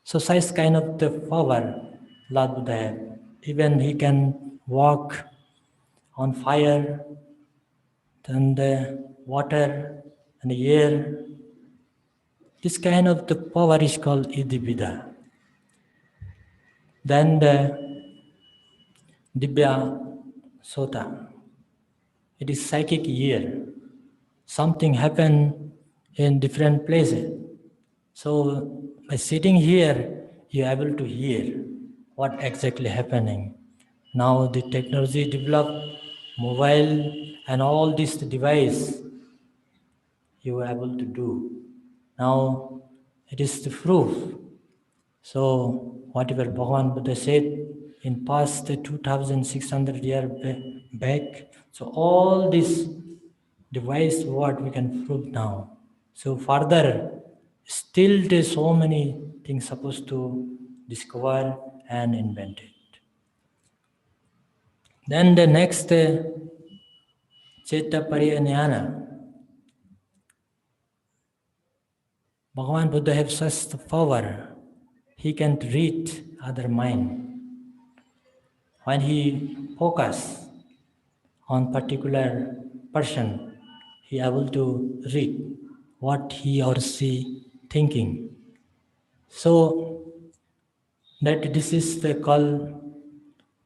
So such kind of the power Lord Buddha had. Even he can walk on fire, then the water and the air. This kind of the power is called Iddhivida. Then the Dibya Sota. It is psychic ear. Something happened in different places. So by sitting here, you're able to hear what exactly happening. Now the technology developed, mobile and all this device you are able to do. Now it is the proof. So whatever Bhagavan Buddha said in past 2600 years back, so all this device what we can prove now. So further, still there's so many things supposed to discover and invent it. Then the next Chitta Pariyanyana. Bhagavan Buddha has such the power. He can read other mind. When he focus on particular person, he able to read what he or she thinking. So that this is the called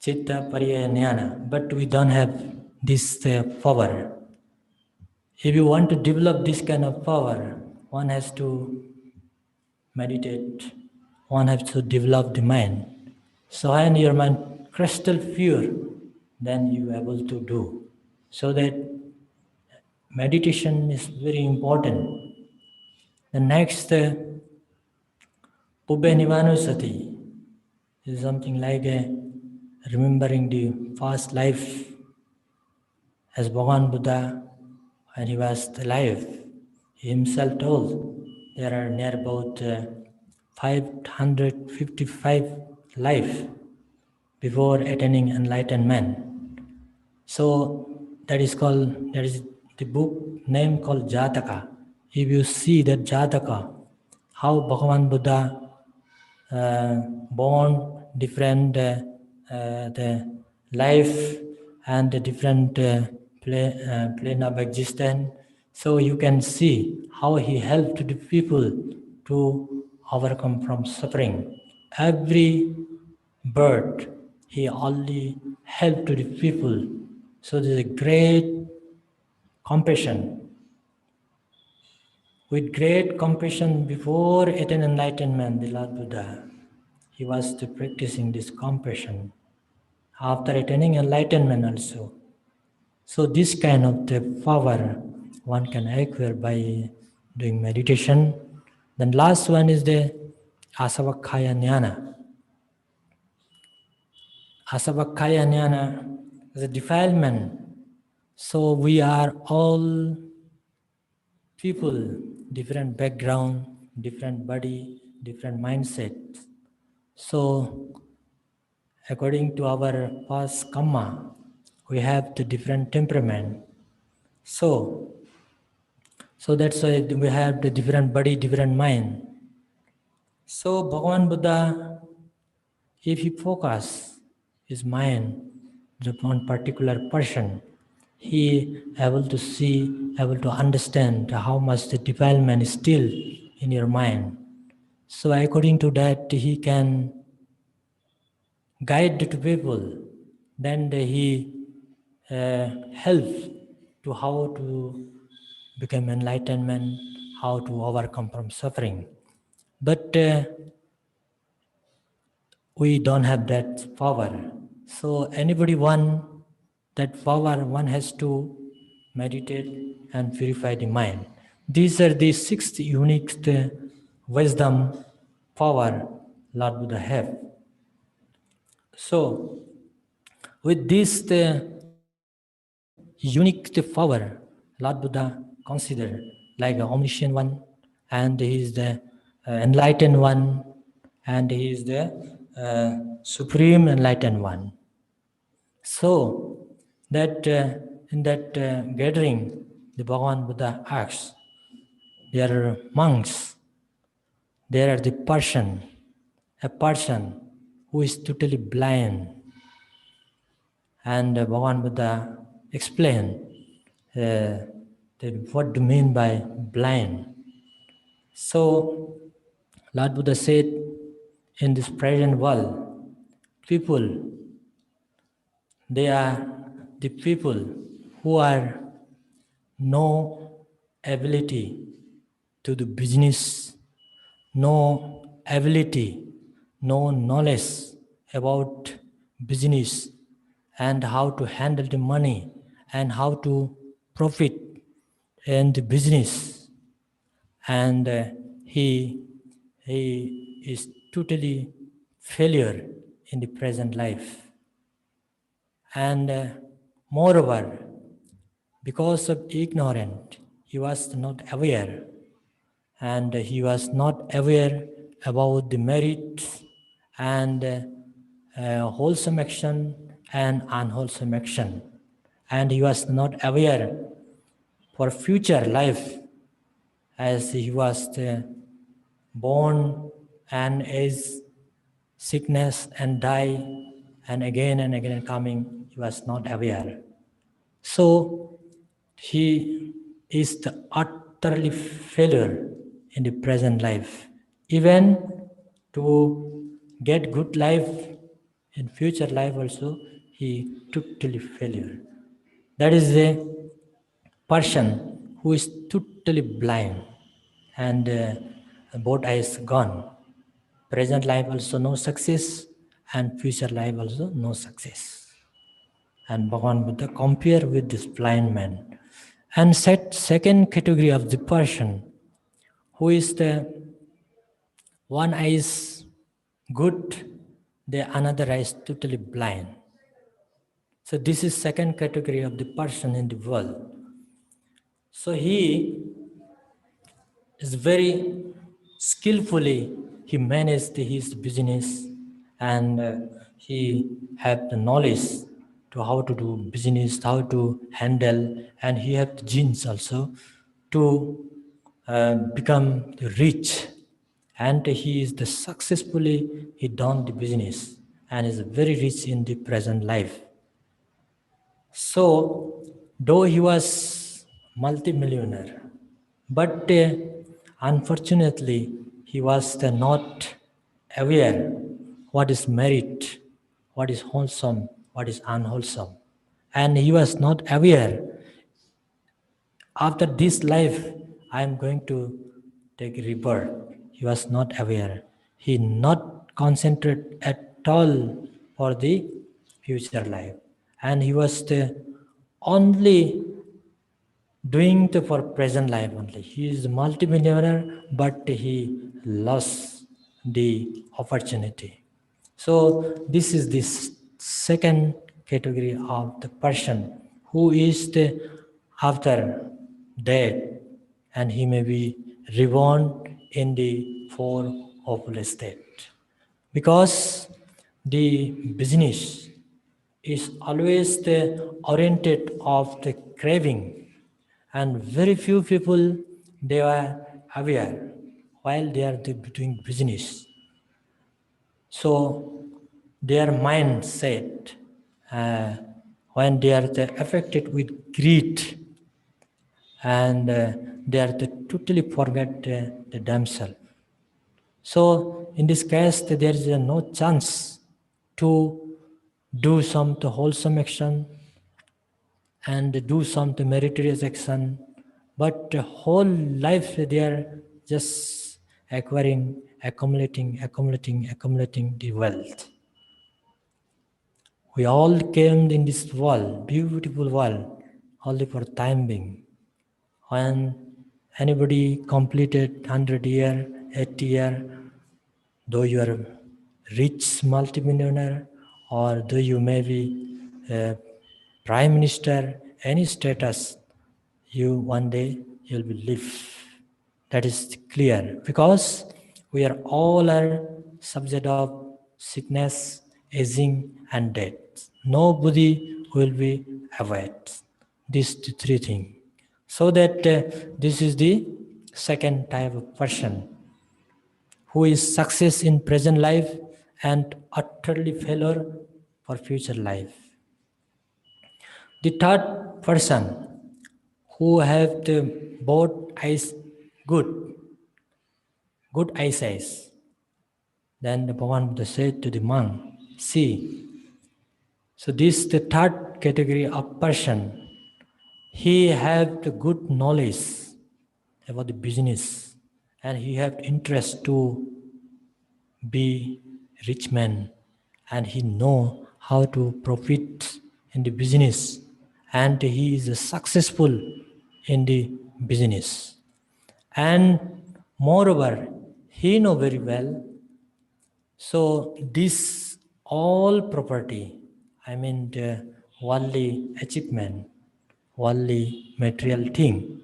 Chitta Pariyanyana, but we don't have this power. If you want to develop this kind of power, one has to meditate, one has to develop the mind. So when your mind crystal pure, then you are able to do. So that meditation is very important. The next, Pubbya Nivanusati is something like remembering the past life. As Bhagavan Buddha, when he was alive, he himself told there are near about 555 life before attaining enlightenment. So that is the book name called Jataka. If you see that Jataka, how Bhagavan Buddha born different the life and the different plane of existence. So you can see how he helped the people to overcome from suffering. Every bird, he only helped to the people. So there's a great compassion. With great compassion before attaining enlightenment, the Lord Buddha, he was practicing this compassion after attaining enlightenment also. So this kind of the power one can acquire by doing meditation. Then last one is the asavakkaya jnana. Asavakkaya jnana is a defilement. So we are all people, different background, different body, different mindset. So according to our past karma, we have the different temperament. So that's why we have the different body, different mind. So Bhagavan Buddha, if he focus his mind upon particular person, he able to see, able to understand how much the defilement is still in your mind. So according to that, he can guide to people. Then he helps to how to become enlightenment, how to overcome from suffering. But we don't have that power. So anybody want that power, one has to meditate and purify the mind. These are the 6 unique wisdom power Lord Buddha have. So with this unique power, Lord Buddha considered like an omniscient one, and he is the enlightened one, and he is the supreme enlightened one. So that in that gathering, the Bhagavan Buddha asks, there are monks, there are the person, a person who is totally blind. And Bhagavan Buddha explained what do you mean by blind. So Lord Buddha said, in this present world, people, they are the people who are no ability to do business, no ability, no knowledge about business and how to handle the money and how to profit in the business. And he is totally failure in the present life. And moreover, because of ignorant, he was not aware, and he was not aware about the merits and wholesome action and unwholesome action, and he was not aware for future life, as he was born and is sickness and die and again coming, he was not aware. So he is the utterly failure in the present life. Even to get good life in future life also, he totally failure. That is a person who is totally blind and both eyes gone. Present life also no success and future life also no success. And Bhagavan Buddha compare with this blind man and set second category of the person who is the one eye is good, the another eye is totally blind. So this is second category of the person in the world. So he is very skillfully, he managed his business, and he had the knowledge to how to do business, how to handle, and he had the genes also to become rich. And he is the successfully he done the business and is very rich in the present life. So, though he was multimillionaire, but unfortunately he was not aware what is merit, what is wholesome, what is unwholesome, and he was not aware after this life I am going to take rebirth. He was not aware. He not concentrate at all for the future life. And he was the only doing the for present life only. He is multimillionaire, but he lost the opportunity. So this is this second category of the person who is the after death, and he may be reborn in the four hopeless state. Because the business is always the oriented of the craving, and very few people they are aware while they are doing business. So their mindset, when they are affected with greed, and they are totally forget the themselves. So in this case, there is no chance to do some wholesome action and do some meritorious action, but the whole life they are just acquiring, accumulating the wealth. We all came in this world, beautiful world, only for time being. When anybody completed 100 year, 80 year, though you are rich multimillionaire, or though you may be a prime minister, any status, you one day you'll be live. That is clear, because we are all are subject of sickness, aging, and death. Nobody will be avoid these three things. So that this is the second type of person who is success in present life and utterly failure for future life. The third person who have the both eyes good eyesight. Then the Bhagavan Buddha said to the monk, see, so this is the third category of person. He have the good knowledge about the business, and he have interest to be rich man, and he know how to profit in the business, and he is successful in the business. And moreover, he know very well. So this all property, I mean the worldly achievement, worldly material thing.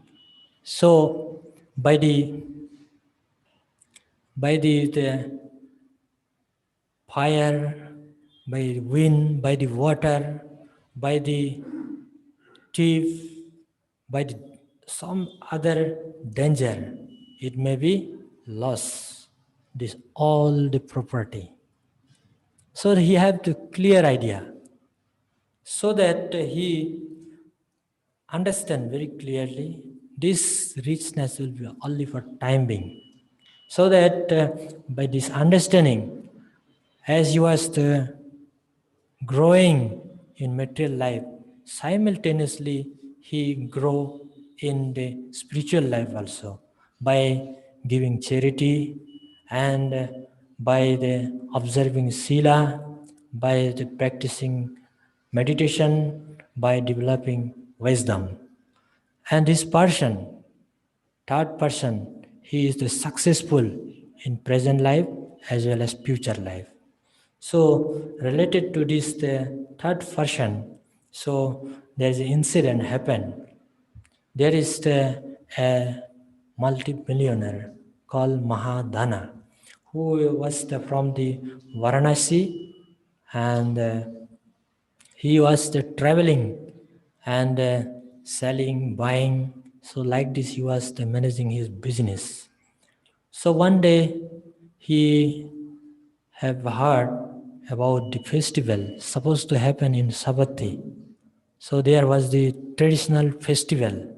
So by the fire, by the wind, by the water, by the thief, by the some other danger, it may be lost. This all the property. So he have the clear idea, so that he understand very clearly this richness will be only for time being. So that by this understanding, as you was growing in material life, simultaneously he grow in the spiritual life also by giving charity, and by the observing sila, by the practicing meditation, by developing wisdom. And this person, third person, he is the successful in present life as well as future life. So related to this, the third person, so there is an incident happened. There is a multi-millionaire called Mahadana, who was from the Varanasi, and he was traveling and selling, buying. So like this, he was managing his business. So one day, he have heard about the festival supposed to happen in Sabatthi. So there was the traditional festival.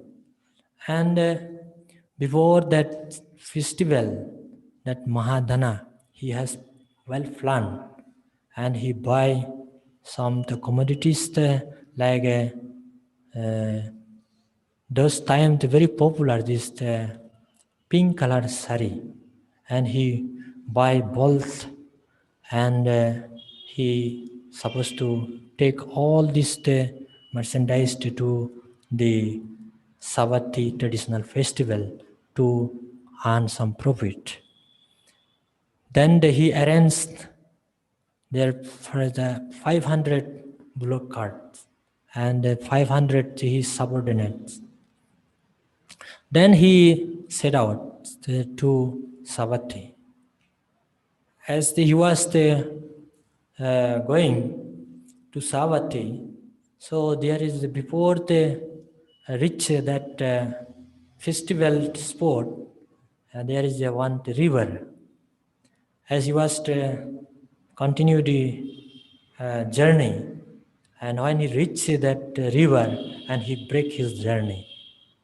And before that festival, that Mahadana, he has well planned, and he buy some the commodities like those times very popular, this pink color sari, and he buy both, and he supposed to take all this merchandise to the Savati traditional festival to earn some profit. Then he arranged there for the 500 bullock carts and 500 his subordinates. Then he set out to Savati. As he was going to Savati, so there is before the reach that festival spot, there is one river. As he was to continue the journey, and when he reached that river, and he break his journey,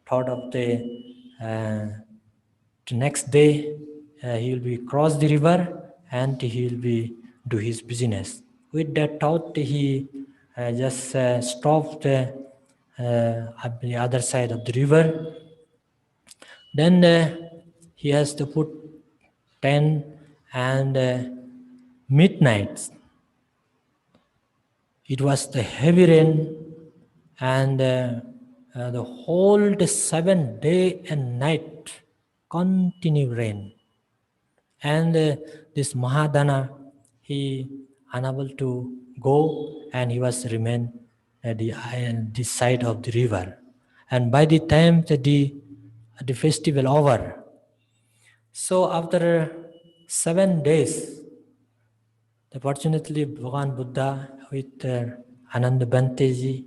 thought of the next day he will be cross the river and he will be do his business. With that thought, he just stopped at the other side of the river. Then he has to put tent, and midnight. It was the heavy rain, and the whole 7 day and night continue rain. And this Mahadana, he unable to go, and he was remain at the side of the river. And by the time the festival over, so after 7 days, fortunately Bhagavan Buddha with Ananda Banteji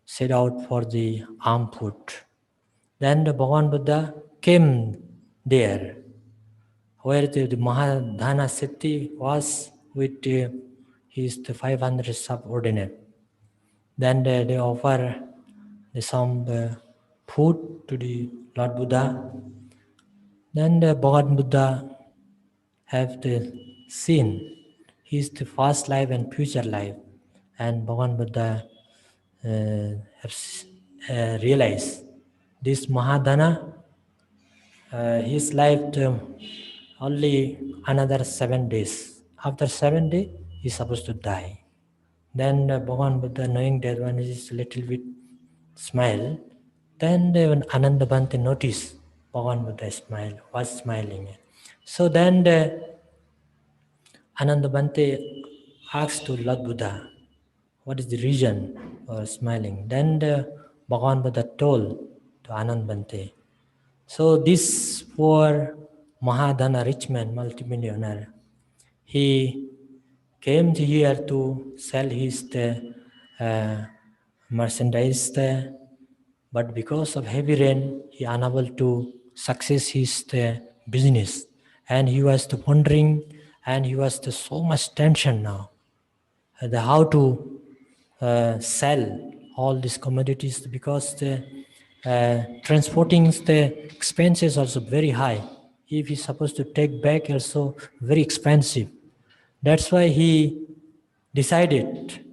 set out for the armed food. Then the Bhagavan Buddha came there, where the Mahadana city was with his 500 subordinate. Then they offer some food to the Lord Buddha. Then the Bhagavan Buddha have the seen his the past life and future life, and Bhagavan Buddha have realized this Mahadana, his life only another 7 days. After 7 days, he's supposed to die. Then Bhagavan Buddha, knowing that one is little bit smile, then when Ananda Bhante noticed Bhagavan Buddha was smiling. So then Ananda Bhante asked to Lord Buddha, what is the reason for smiling? Then Bhagavan Buddha told to Ananda Bhante, so this poor Mahadana rich man, multimillionaire, he came here to sell his merchandise there, but because of heavy rain, he unable to success his business, and he was wondering, and he was so much tension now, how to sell all these commodities, because the transporting the expenses also very high. If he's supposed to take back, also very expensive. That's why he decided.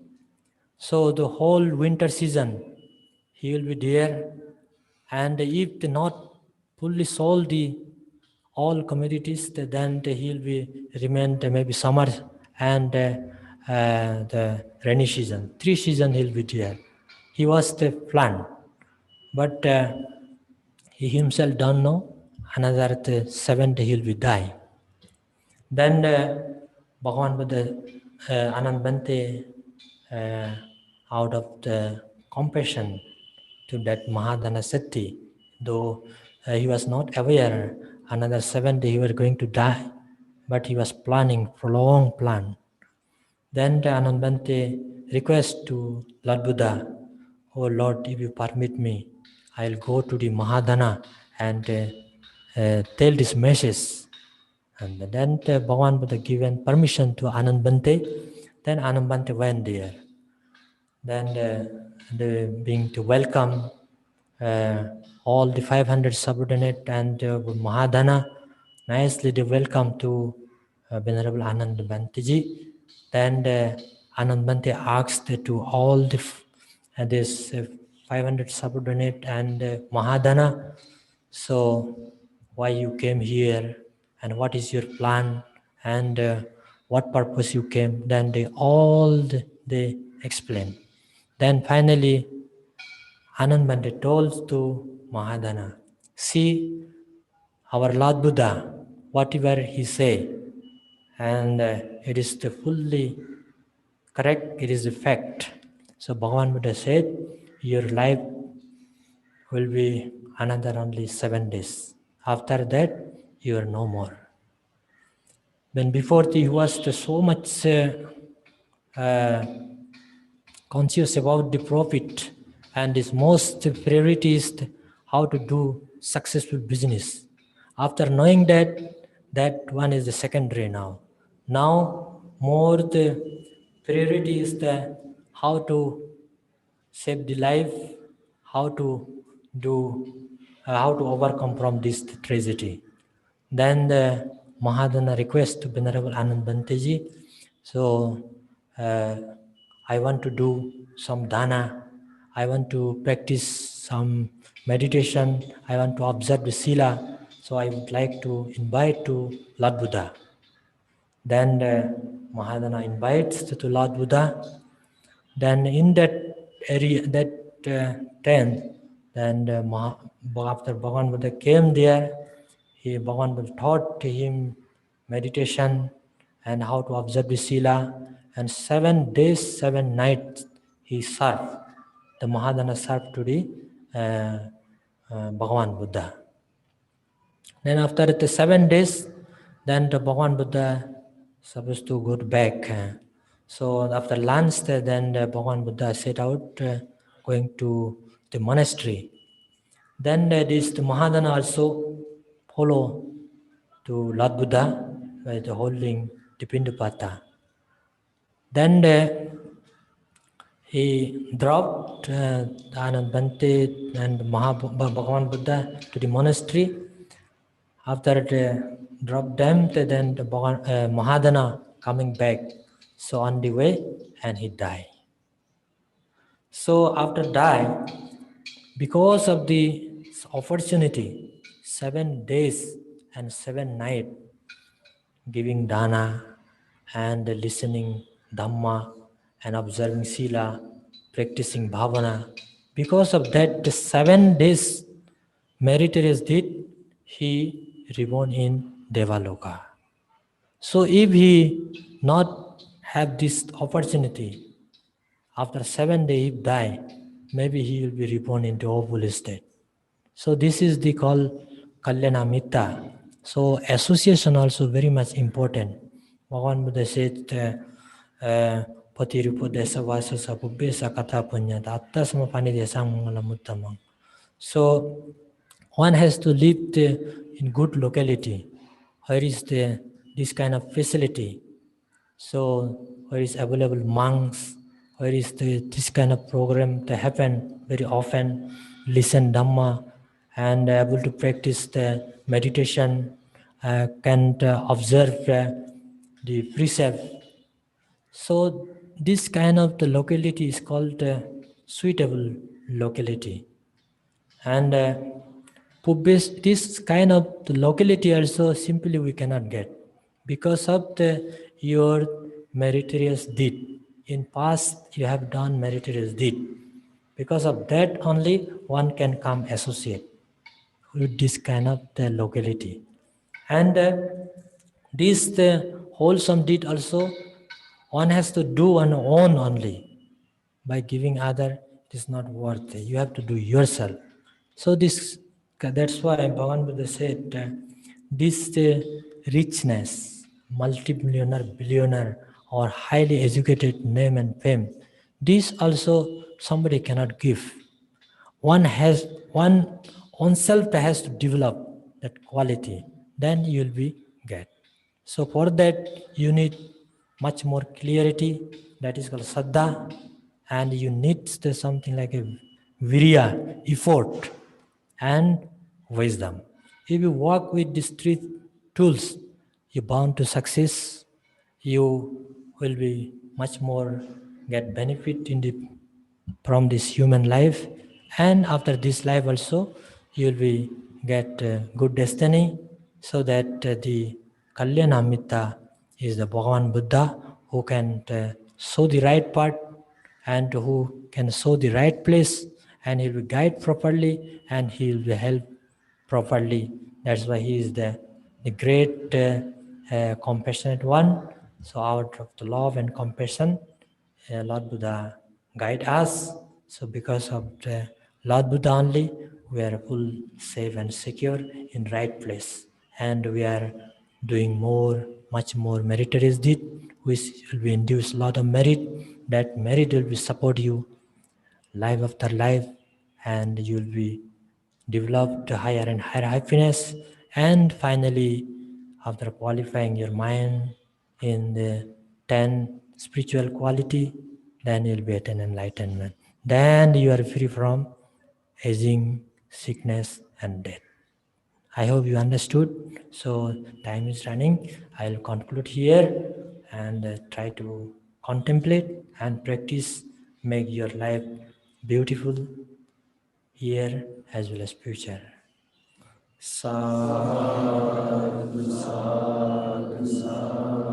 So the whole winter season, he will be there, and if they not fully sold all commodities, then he will be remain maybe summer and the rainy season. 3 seasons he will be there. He was the plan, but he himself don't know. Another 7 day he will be die. Then Bhagavan Buddha, Anand Bhante, out of the compassion to that Mahadana Sati, though he was not aware another 7 days he was going to die, but he was planning for long plan. Then the Anand Bhante request to Lord Buddha, oh Lord, if you permit me, I'll go to the Mahadana and tell this message. And then the Bhagavan Buddha given permission to Anand Bhante. Then Anand Bhante went there. Then the being to welcome all the 500 subordinate and Mahadana, nicely they welcome to Venerable Anand Bhanteji. Then Anand Bhante asked to all the this 500 subordinate and Mahadana. So why you came here and what is your plan and what purpose you came? Then they explain. Then finally Anand Bante told to Mahadana, see our Lord Buddha, whatever he say, and it is the fully correct, it is the fact. So Bhagavan Buddha said, your life will be another only 7 days. After that, you are no more. When before he was so much uh, conscious about the profit, and his most priority is how to do successful business. After knowing that one is the secondary now. Now more the priority is the how to save the life, how to do, how to overcome from this tragedy. Then the Mahadana request to Venerable Anand Banteji, so I want to do some dana, I want to practice some meditation, I want to observe the sila, so I would like to invite to Lord Buddha. Then Mahadana invites to Lord Buddha. Then in that area, that tent, then after Bhagavan Buddha came there, Bhagavan Buddha taught him meditation and how to observe the sila. And 7 days, 7 nights he served. The Mahadana served to the Bhagavan Buddha. Then after the 7 days, then the Bhagavan Buddha supposed to go back. So after lunch, then the Bhagavan Buddha set out going to the monastery. Then the Mahadana also follow to Lord Buddha by the holding the Pindapata. Then he dropped Anand Bante and Bhagavan Buddha to the monastery. After it dropped them, then the Mahadana coming back. So on the way, and he died. So after die, because of the opportunity, 7 days and 7 nights, giving dana and listening Dhamma and observing sila, practicing bhavana. Because of that, the 7 days meritorious deed, he reborn in Devaloka. So if he not have this opportunity, after 7 days he die, maybe he will be reborn into awful state. So this is the called Kalyanamitta. So association also very much important. Bhagavan Buddha said, Patirupo desa vasa sapubesa kata punya atta samapani desang mangalamuttamang. So one has to live in good locality where is this kind of facility. So where is available monks, where is this kind of program to happen very often, listen Dhamma and able to practice the meditation, can observe the precept. So this kind of the locality is called suitable locality. And this kind of the locality also simply we cannot get because of your meritorious deed. In past you have done meritorious deed. Because of that only one can come associate with this kind of the locality. And this the wholesome deed also one has to do on own only. By giving other, it is not worth it. You have to do yourself. So that's why Bhagavan Buddha said this richness, multi-millionaire, billionaire, or highly educated name and fame, this also somebody cannot give. One oneself has to develop that quality, then you will be get. So for that you need much more clarity, that is called saddha, and you need something like a virya, effort, and wisdom. If you work with these three tools, you're bound to success. You will be much more get benefit from this human life, And after this life also, you will be get good destiny, so that the Kalyanamita is the Bhagavan Buddha who can show the right path and who can show the right place, and he will guide properly and he will help properly. That's why he is the great compassionate one. So out of the love and compassion, Lord Buddha guide us. So because of the Lord Buddha only, we are full safe and secure in right place. And we are doing more, much more meritorious deed, which will be induce a lot of merit. That merit will be support you life after life, and you will be developed higher and higher happiness. And finally, after qualifying your mind in the 10 spiritual quality, then you'll be at an enlightenment. Then you are free from aging, sickness, and death. I hope you understood. So time is running. I'll conclude here and try to contemplate and practice, make your life beautiful here as well as future. Sadhu, sadhu, sadhu.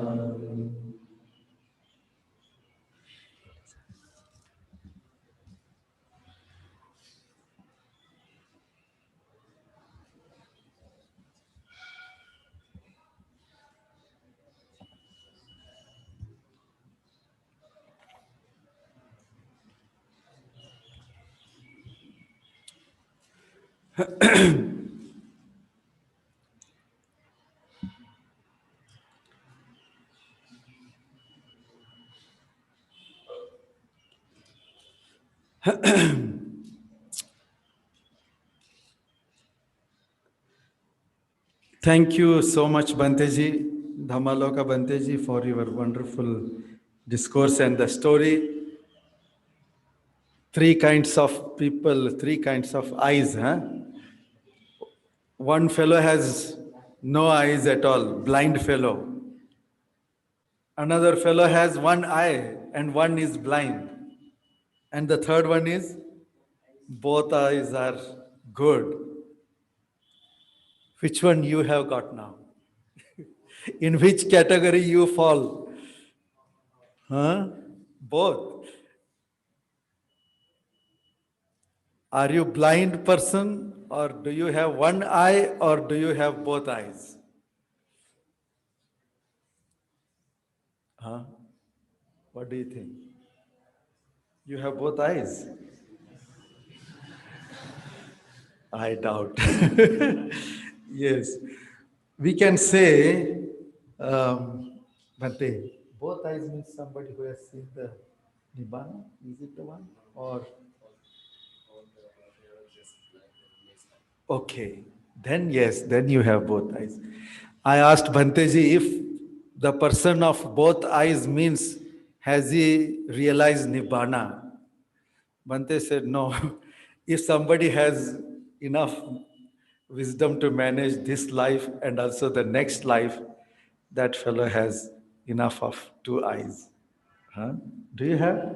Thank you so much, Banteji, Dhammaloka Banteji, for your wonderful discourse and the story. Three kinds of people, three kinds of eyes, huh? One fellow has no eyes at all, blind fellow. Another fellow has one eye and one is blind. And the third one is both eyes are good. Which one you have got now? In which category you fall? Huh? Both. Are you blind person, or do you have one eye, or do you have both eyes? Huh? What do you think? You have both eyes? I doubt. Yes. We can say, Bhante, both eyes means somebody who has seen the Nibbana? Is it the one? Or okay, then yes, then you have both eyes. I asked Bhanteji if the person of both eyes means has he realized Nibbana? Bhante said no. If somebody has enough wisdom to manage this life and also the next life, that fellow has enough of two eyes. Huh? Do you have?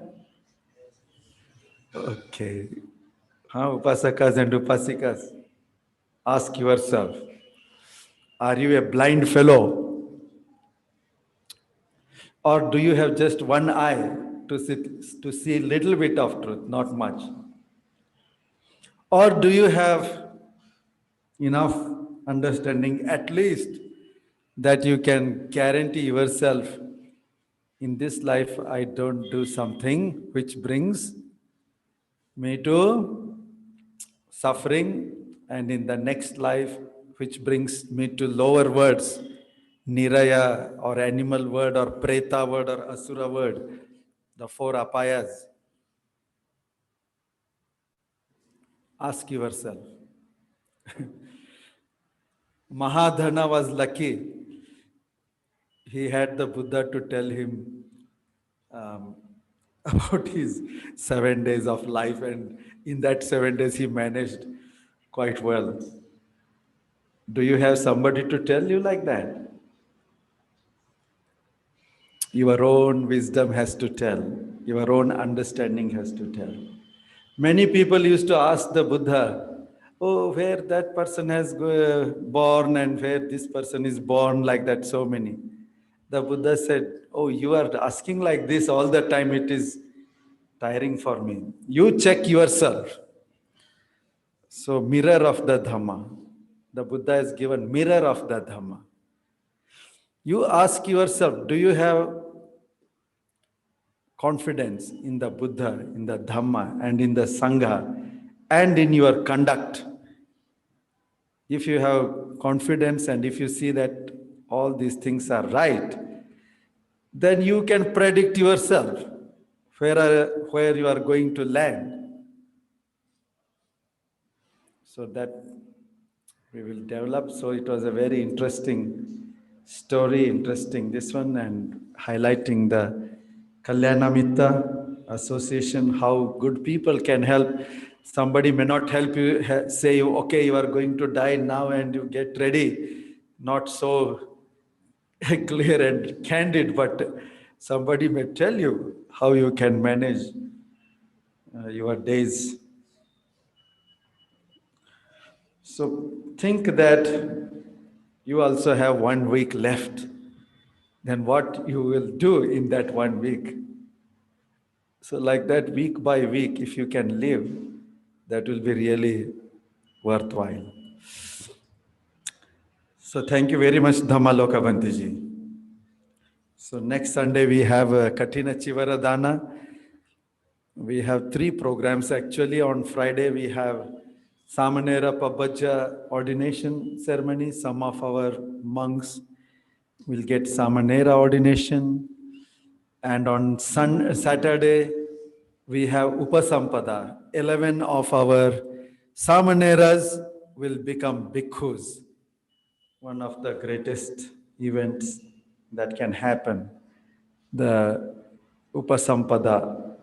Okay. Huh? Upasakas and upasikas, ask yourself, are you a blind fellow, or do you have just one eye to see little bit of truth, not much? Or do you have enough understanding at least that you can guarantee yourself, in this life I don't do something which brings me to suffering, and in the next life which brings me to lower words, niraya or animal word or preta word or asura word, the four apayas. Ask yourself. Mahadhana was lucky. He had the Buddha to tell him um, about his 7 days of life, and in that 7 days he managed quite well. Do you have somebody to tell you like that? Your own wisdom has to tell. Your own understanding has to tell. Many people used to ask the Buddha, oh, where that person has born and where this person is born, like that, so many. The Buddha said, oh, you are asking like this all the time, it is tiring for me. You check yourself. So, mirror of the Dhamma. The Buddha has given mirror of the Dhamma. You ask yourself, do you have confidence in the Buddha, in the Dhamma, and in the Sangha, and in your conduct? If you have confidence and if you see that all these things are right, then you can predict yourself where you are going to land. So that we will develop. So it was a very interesting story, interesting this one, and highlighting the Kalyanamitta association, how good people can help. Somebody may not help you, say you, okay, you are going to die now and you get ready. Not so clear and candid, but somebody may tell you how you can manage your days. So think that you also have 1 week left. Then what you will do in that 1 week? So like that, week by week, if you can live, that will be really worthwhile. So thank you very much, Dhamma Lokabantiji. So next Sunday we have Katina Chivaradana. We have 3 programs actually. On Friday we have Samanera Pabbaja ordination ceremony. Some of our monks will get Samanera ordination. And on Saturday we have Upasampada. 11 of our Samaneras will become bhikkhus. One of the greatest events that can happen. The Upasampada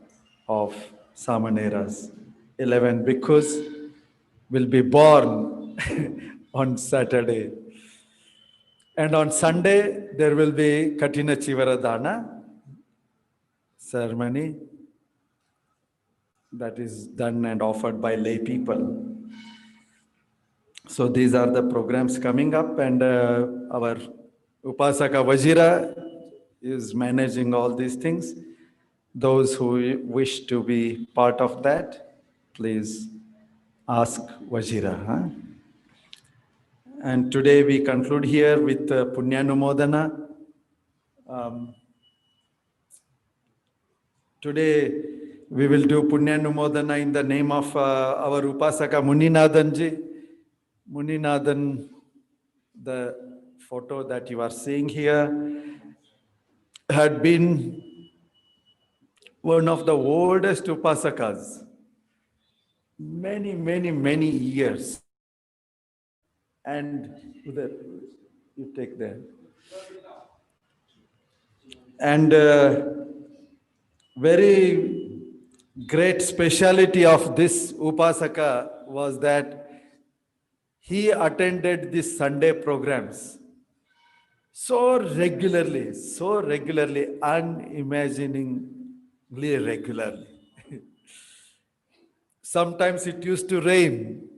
of Samaneras. 11 bhikkhus will be born on Saturday. And on Sunday, there will be Katina Chivaradana ceremony that is done and offered by lay people. So these are the programs coming up, and our Upasaka Vajira is managing all these things. Those who wish to be part of that, please ask Vajira. Huh? And today we conclude here with Punyanumodana. Today we will do Punyanumodana in the name of our Upasaka Muninathanji. Muninathan, the photo that you are seeing here, had been one of the oldest Upasakas. Many years. And you take that. And very great speciality of this Upasaka was that he attended these Sunday programs so regularly, unimaginingly regularly. Sometimes it used to rain.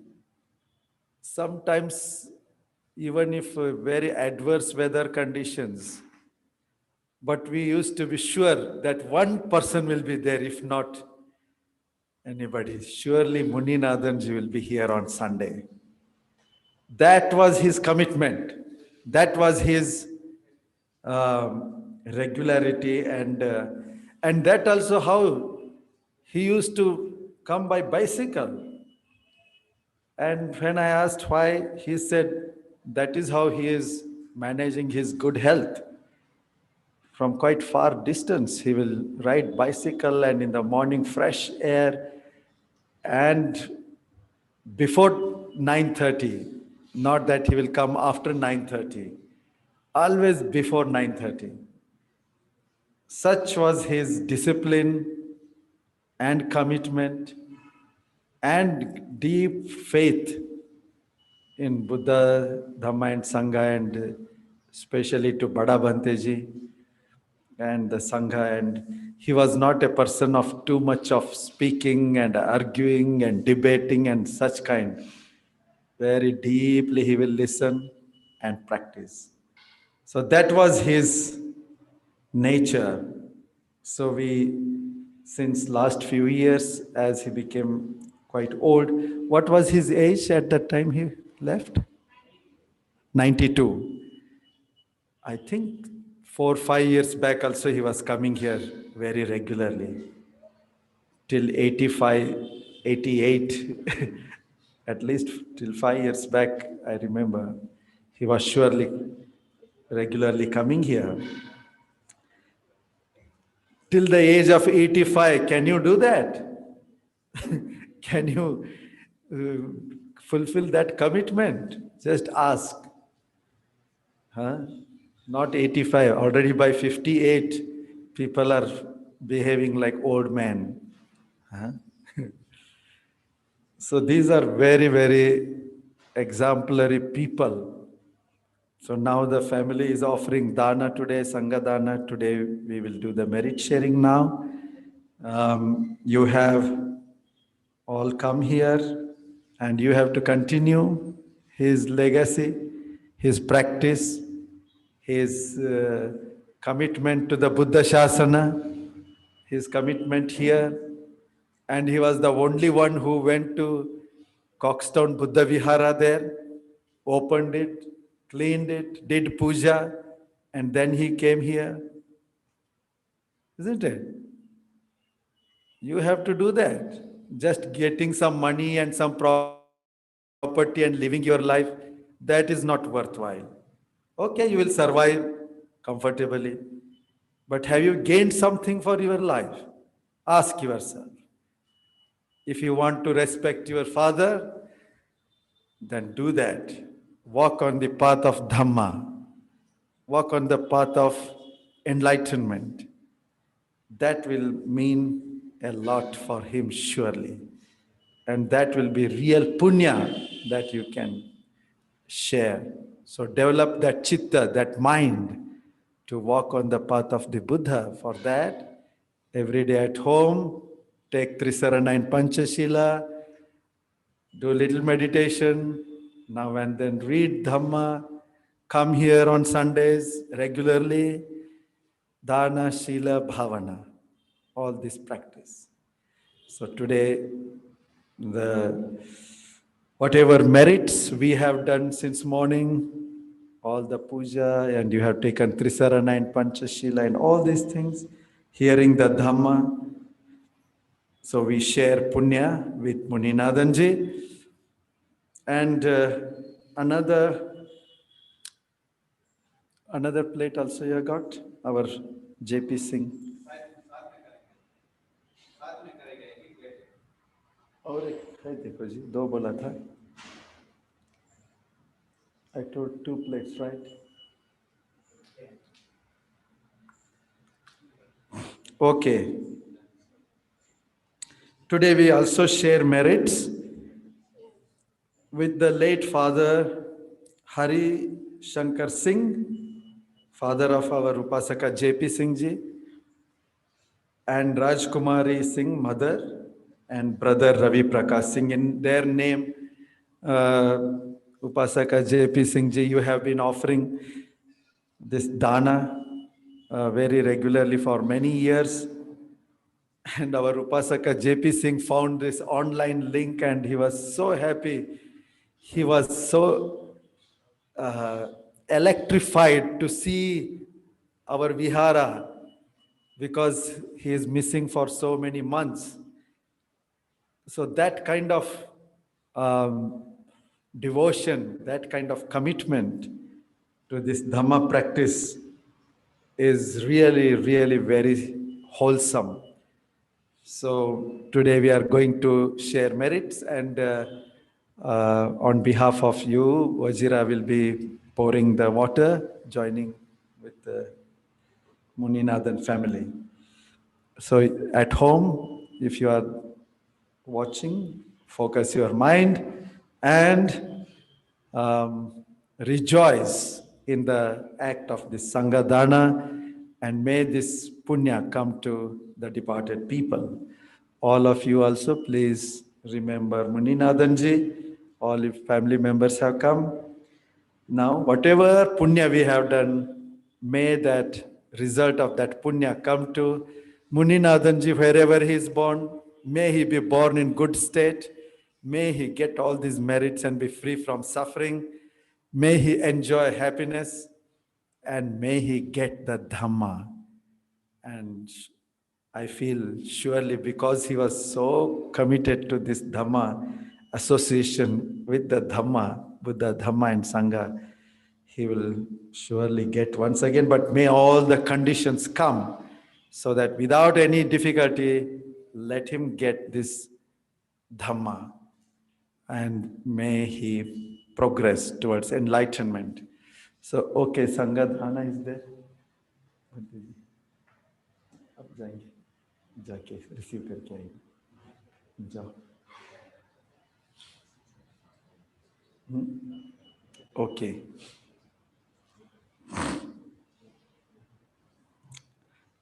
Sometimes even if very adverse weather conditions. But we used to be sure that one person will be there, if not anybody. Surely Muninathanji will be here on Sunday. That was his commitment. That was his regularity, and that also how he used to come by bicycle. And when I asked why, he said that is how he is managing his good health. From quite far distance, he will ride bicycle, and in the morning fresh air, and before 9:30, not that he will come after 9:30, always before 9:30. Such was his discipline and commitment and deep faith in Buddha, Dhamma and Sangha, and especially to Bada Bhanteji. and the Sangha, and he was not a person of too much of speaking and arguing and debating and such kind. Very deeply he will listen and practice. So that was his nature. So since last few years, as he became quite old, what was his age at that time he left? 92. I think 4 5 years back also he was coming here very regularly till 85, 88. At least till 5 years back, I remember he was surely regularly coming here. Till the age of 85, can you do that? Can you fulfill that commitment? Just ask. Huh? Not 85, already by 58, people are behaving like old men. Huh? So these are very, very exemplary people. So now the family is offering dana today, Sangha dana. Today we will do the merit sharing now. You have all come here and you have to continue his legacy, his practice, his commitment to the Buddha Shasana, his commitment here. And he was the only one who went to Coxtown Buddha Vihara there, opened it, cleaned it, did puja, and then he came here. Isn't it? You have to do that. Just getting some money and some property and living your life, that is not worthwhile. Okay, you will survive comfortably. But have you gained something for your life? Ask yourself. If you want to respect your father, then do that. Walk on the path of Dhamma. Walk on the path of enlightenment. That will mean a lot for him, surely. And that will be real punya that you can share. So develop that chitta, that mind to walk on the path of the Buddha. For that, every day at home, take Trisarana and Panchashila, do little meditation, now and then read Dhamma, come here on Sundays regularly, Dana, Shila, Bhavana, all this practice. So today, whatever merits we have done since morning, all the puja, and you have taken Trisarana and Panchashila and all these things, hearing the Dhamma. So we share punya with Muninadanji. And another plate also you got, our JP Singh. और एक है देखो जी, 2 बोला था. I told 2 plates, right? Okay. Today we also share merits with the late father Hari Shankar Singh, father of our Upasaka JP Singh ji, and Rajkumari Singh, mother, and brother Ravi Prakash Singh. In their name, Upasaka JP Singh ji, you have been offering this dana very regularly for many years. And our Upasaka JP Singh found this online link and he was so happy. He was so electrified to see our vihara because he is missing for so many months. So that kind of devotion, that kind of commitment to this Dhamma practice is really, really very wholesome. So today we are going to share merits, and on behalf of you, Wajira will be pouring the water, joining with the Muninathan family. So at home, if you are watching, focus your mind and rejoice in the act of this Sangha Dana And may this punya come to the departed people. All of you also, please remember Muninathanji. All your family members have come. Now, whatever punya we have done, may that result of that punya come to Muninathanji wherever he is born. May he be born in good state. May he get all these merits and be free from suffering. May he enjoy happiness. And may he get the Dhamma. And I feel surely because he was so committed to this Dhamma, association with the Dhamma, Buddha, Dhamma and Sangha, he will surely get once again. But may all the conditions come so that without any difficulty, let him get this Dhamma. And may he progress towards enlightenment. So, okay, Sangha Dhana is there. अब जाएंगे जाके receive करके आएंगे जाओ okay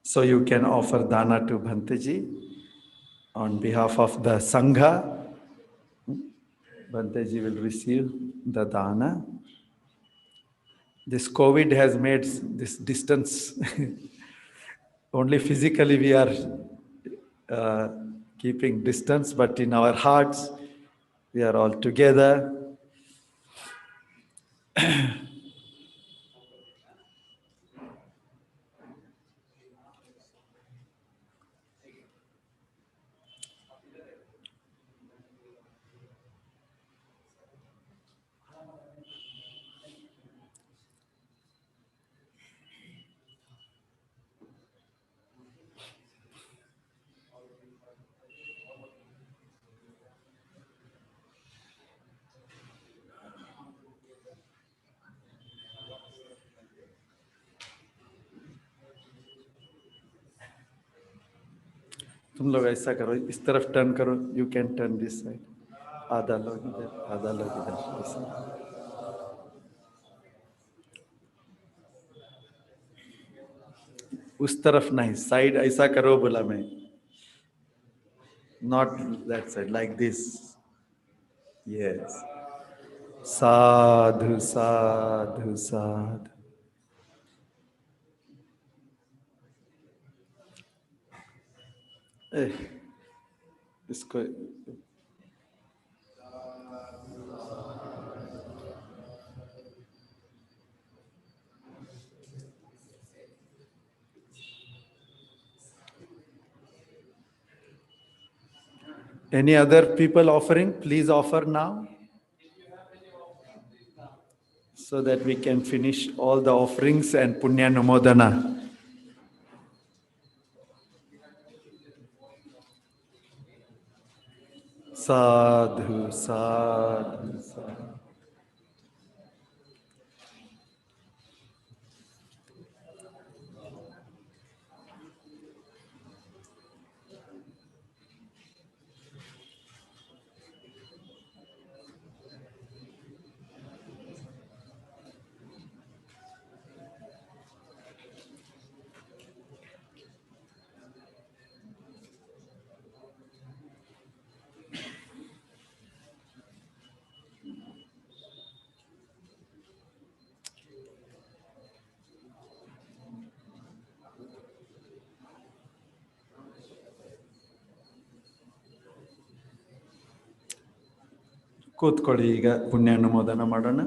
so you can offer dana to Bhanteji on behalf of the Sangha. Bhanteji will receive the dana. This COVID has made this distance only physically we are keeping distance, but in our hearts we are all together. तुम लोग ऐसा करो इस तरफ turn करो you can turn this side आधा लोग इधर आधा लोग इधर उस तरफ नहीं साइड ऐसा करो बोला मैं not that side like this yes sadhu sadhu sadhu इसको any other people offering please offer now so that we can finish all the offerings and punya numodana. Sadhu sadhu sadhu ಕೂತ್ಕೊಳ್ಳಿ ಈಗ ಪುಣ್ಯಾನುಮೋದನ ಮಾಡೋಣ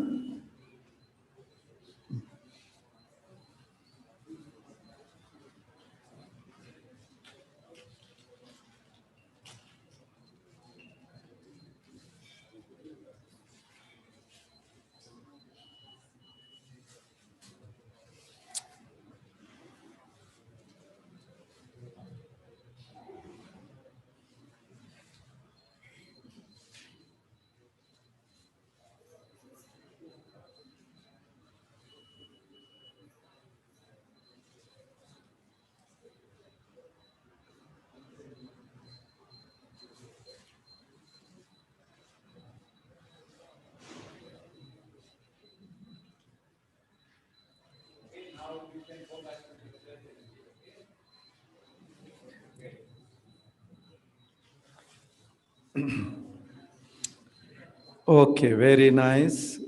Okay, very nice.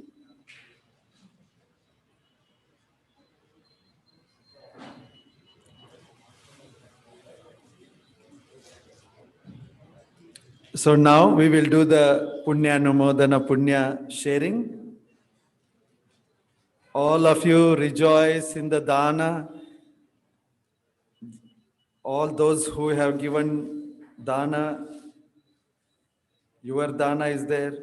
So now we will do the Punya Numodana Punya sharing. All of you rejoice in the dana. All those who have given dana, your dana is there.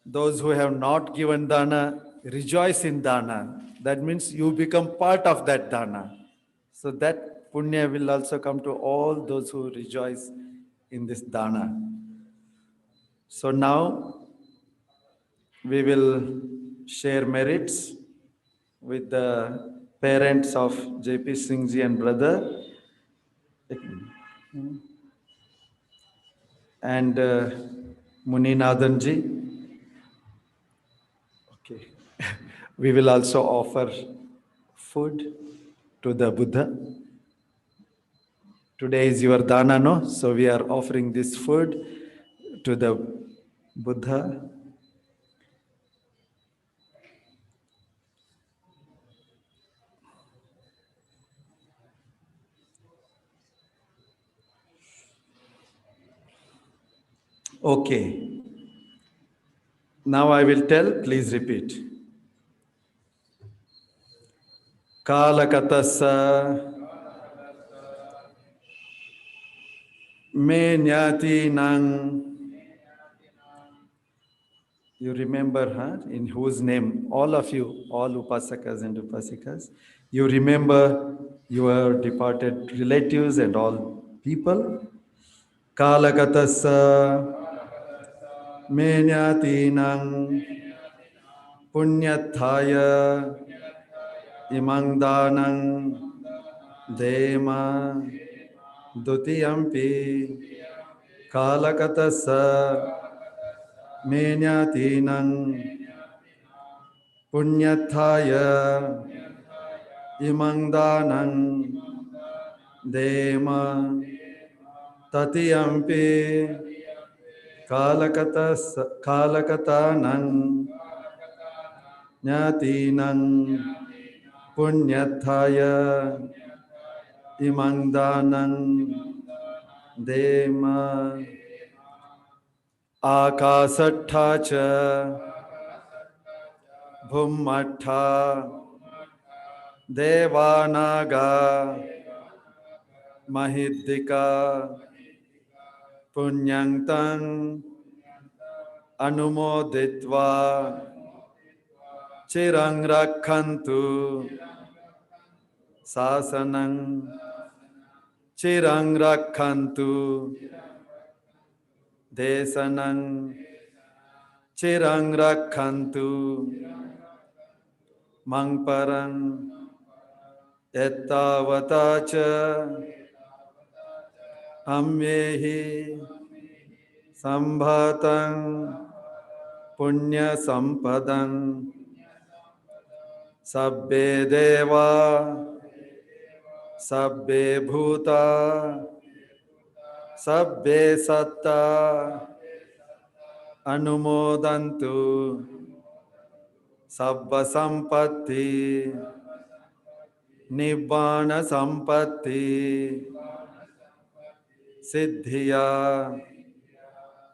Those who have not given dana, rejoice in dana. That means you become part of that dana. So that punya will also come to all those who rejoice in this dana. So now we will share merits with the parents of JP Singh ji and brother. And Muninathan ji. Okay. We will also offer food to the Buddha. Today is your dana, no? So we are offering this food to the Buddha. Okay. Now I will tell, please repeat. Kalakatassa me nyati nang. You remember her, in whose name, all of you, all upasakas and upasikas, you remember your departed relatives and all people. Kalakatassa menyatinang punyathaya imang danang dema dutiyampi kalakatassa menyatinang punyathaya imang danang dema tatiyampi kalakatanang nyatinang punyathaya imang danang dema akasattha cha bhummattha devanaga mahiddhika punyang tang anumoditva chirang rakhantu sasanang chirang rakhantu desanang chirang rakhantu mangparang ettavata cha amyehi sambhatang punya sampadang sabbe deva sabbe bhuta sabbe satta anumodantu sabba sampatti nibbana sampatti siddhiya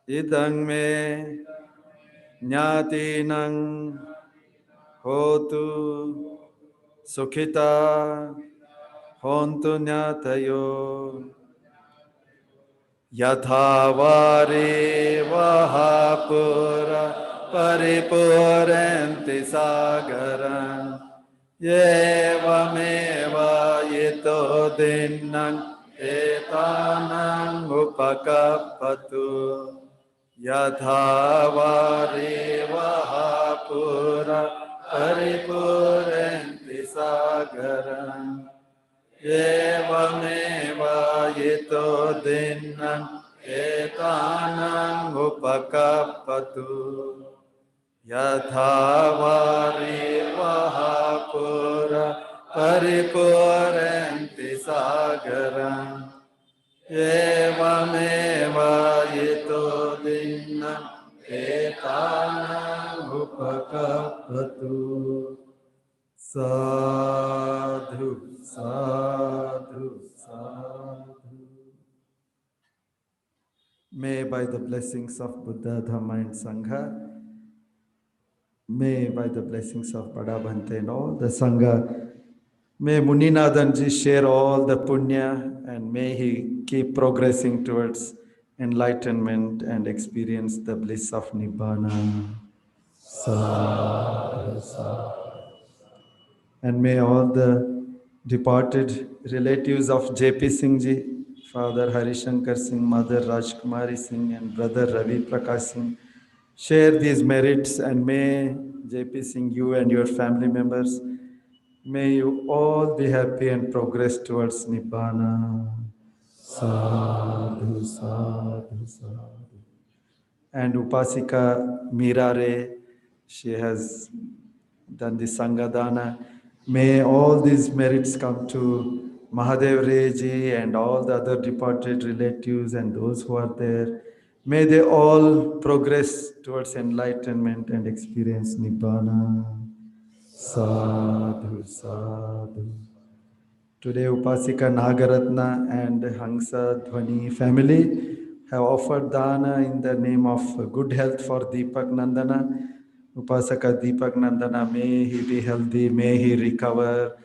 idang me Jnatinang hotu sukhita hontu jnatayo yathavari vahapura paripurenti sagaran yevameva yito dinnan etanang upakappatu yathavari vahapura paripurenti sagaran evameva yito dinnan etanang upakappatu yathavari vahapura paripurenti sagaran evameva yito dinnan by the blessings of Buddha, Dhamma and Sangha, may by the blessings of Bada Bhante and all the Sangha, may Muninathanji share all the punya and may he keep progressing towards enlightenment and experience the bliss of Nibbana. Sadhu, sadhu. And may all the departed relatives of J.P. Singh ji, Father Harishankar Singh, Mother Rajkumari Singh and Brother Ravi Prakash Singh share these merits, and may J.P. Singh, you and your family members, may you all be happy and progress towards Nibbana. Sadhu, sadhu, sadhu. And Upasika Mirare, she has done the Sangadana. May all these merits come to Mahadev Reji and all the other departed relatives and those who are there. May they all progress towards enlightenment and experience Nibbana. Sadhu, sadhu. Today, Upasika Nagaratna and Hangsa Dhwani family have offered dana in the name of good health for Deepak Nandana. Upasaka Deepak Nandana, may he be healthy, may he recover,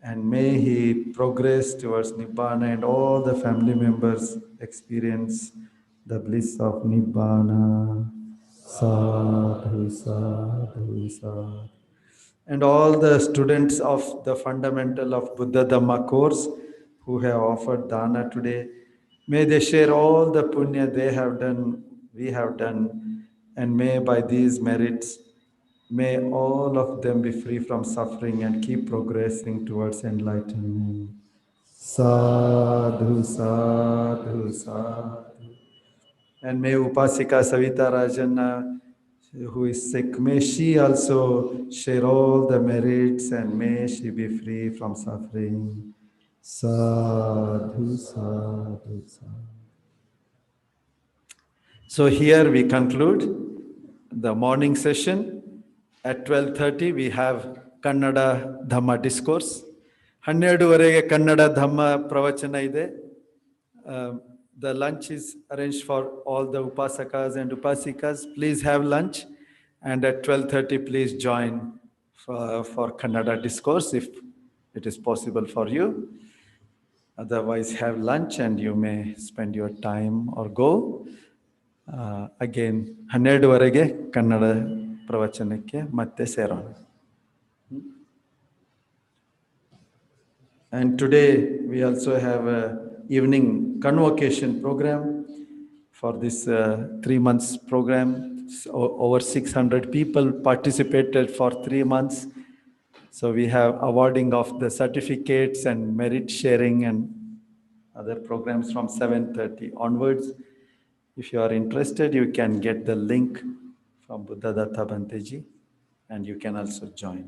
and may he progress towards Nibbana, and all the family members experience the bliss of Nibbana. Sadhu, sadhu, sadhu. And all the students of the Fundamental of Buddha Dhamma course who have offered dana today, may they share all the punya they have done, we have done, and may by these merits, may all of them be free from suffering and keep progressing towards enlightenment. Sadhu, sadhu, sadhu. And may Upasika Savita Rajanna, who is sick, may she also share all the merits and may she be free from suffering. Sadhu, sadhu, sadhu. So here we conclude the morning session. At 12:30 we have Kannada Dhamma Discourse. 12:30 Kannada Dhamma Pravachana ide. The lunch is arranged for all the Upasakas and Upasikas. Please have lunch. And at 12:30 please join for Kannada Discourse if it is possible for you. Otherwise have lunch and you may spend your time or go. Again 12:30 Kannada ಪ್ರವಚನಕ್ಕೆ ಮತ್ತೆ ಸೇರೋಣ. And today we also have a evening convocation program for this 3 months program. Over 600 people participated for 3 months. So we have awarding of the certificates and merit sharing and other programs from 7:30 onwards. If you are interested, you can get the link from Buddha Datta Bhanteji and you can also join.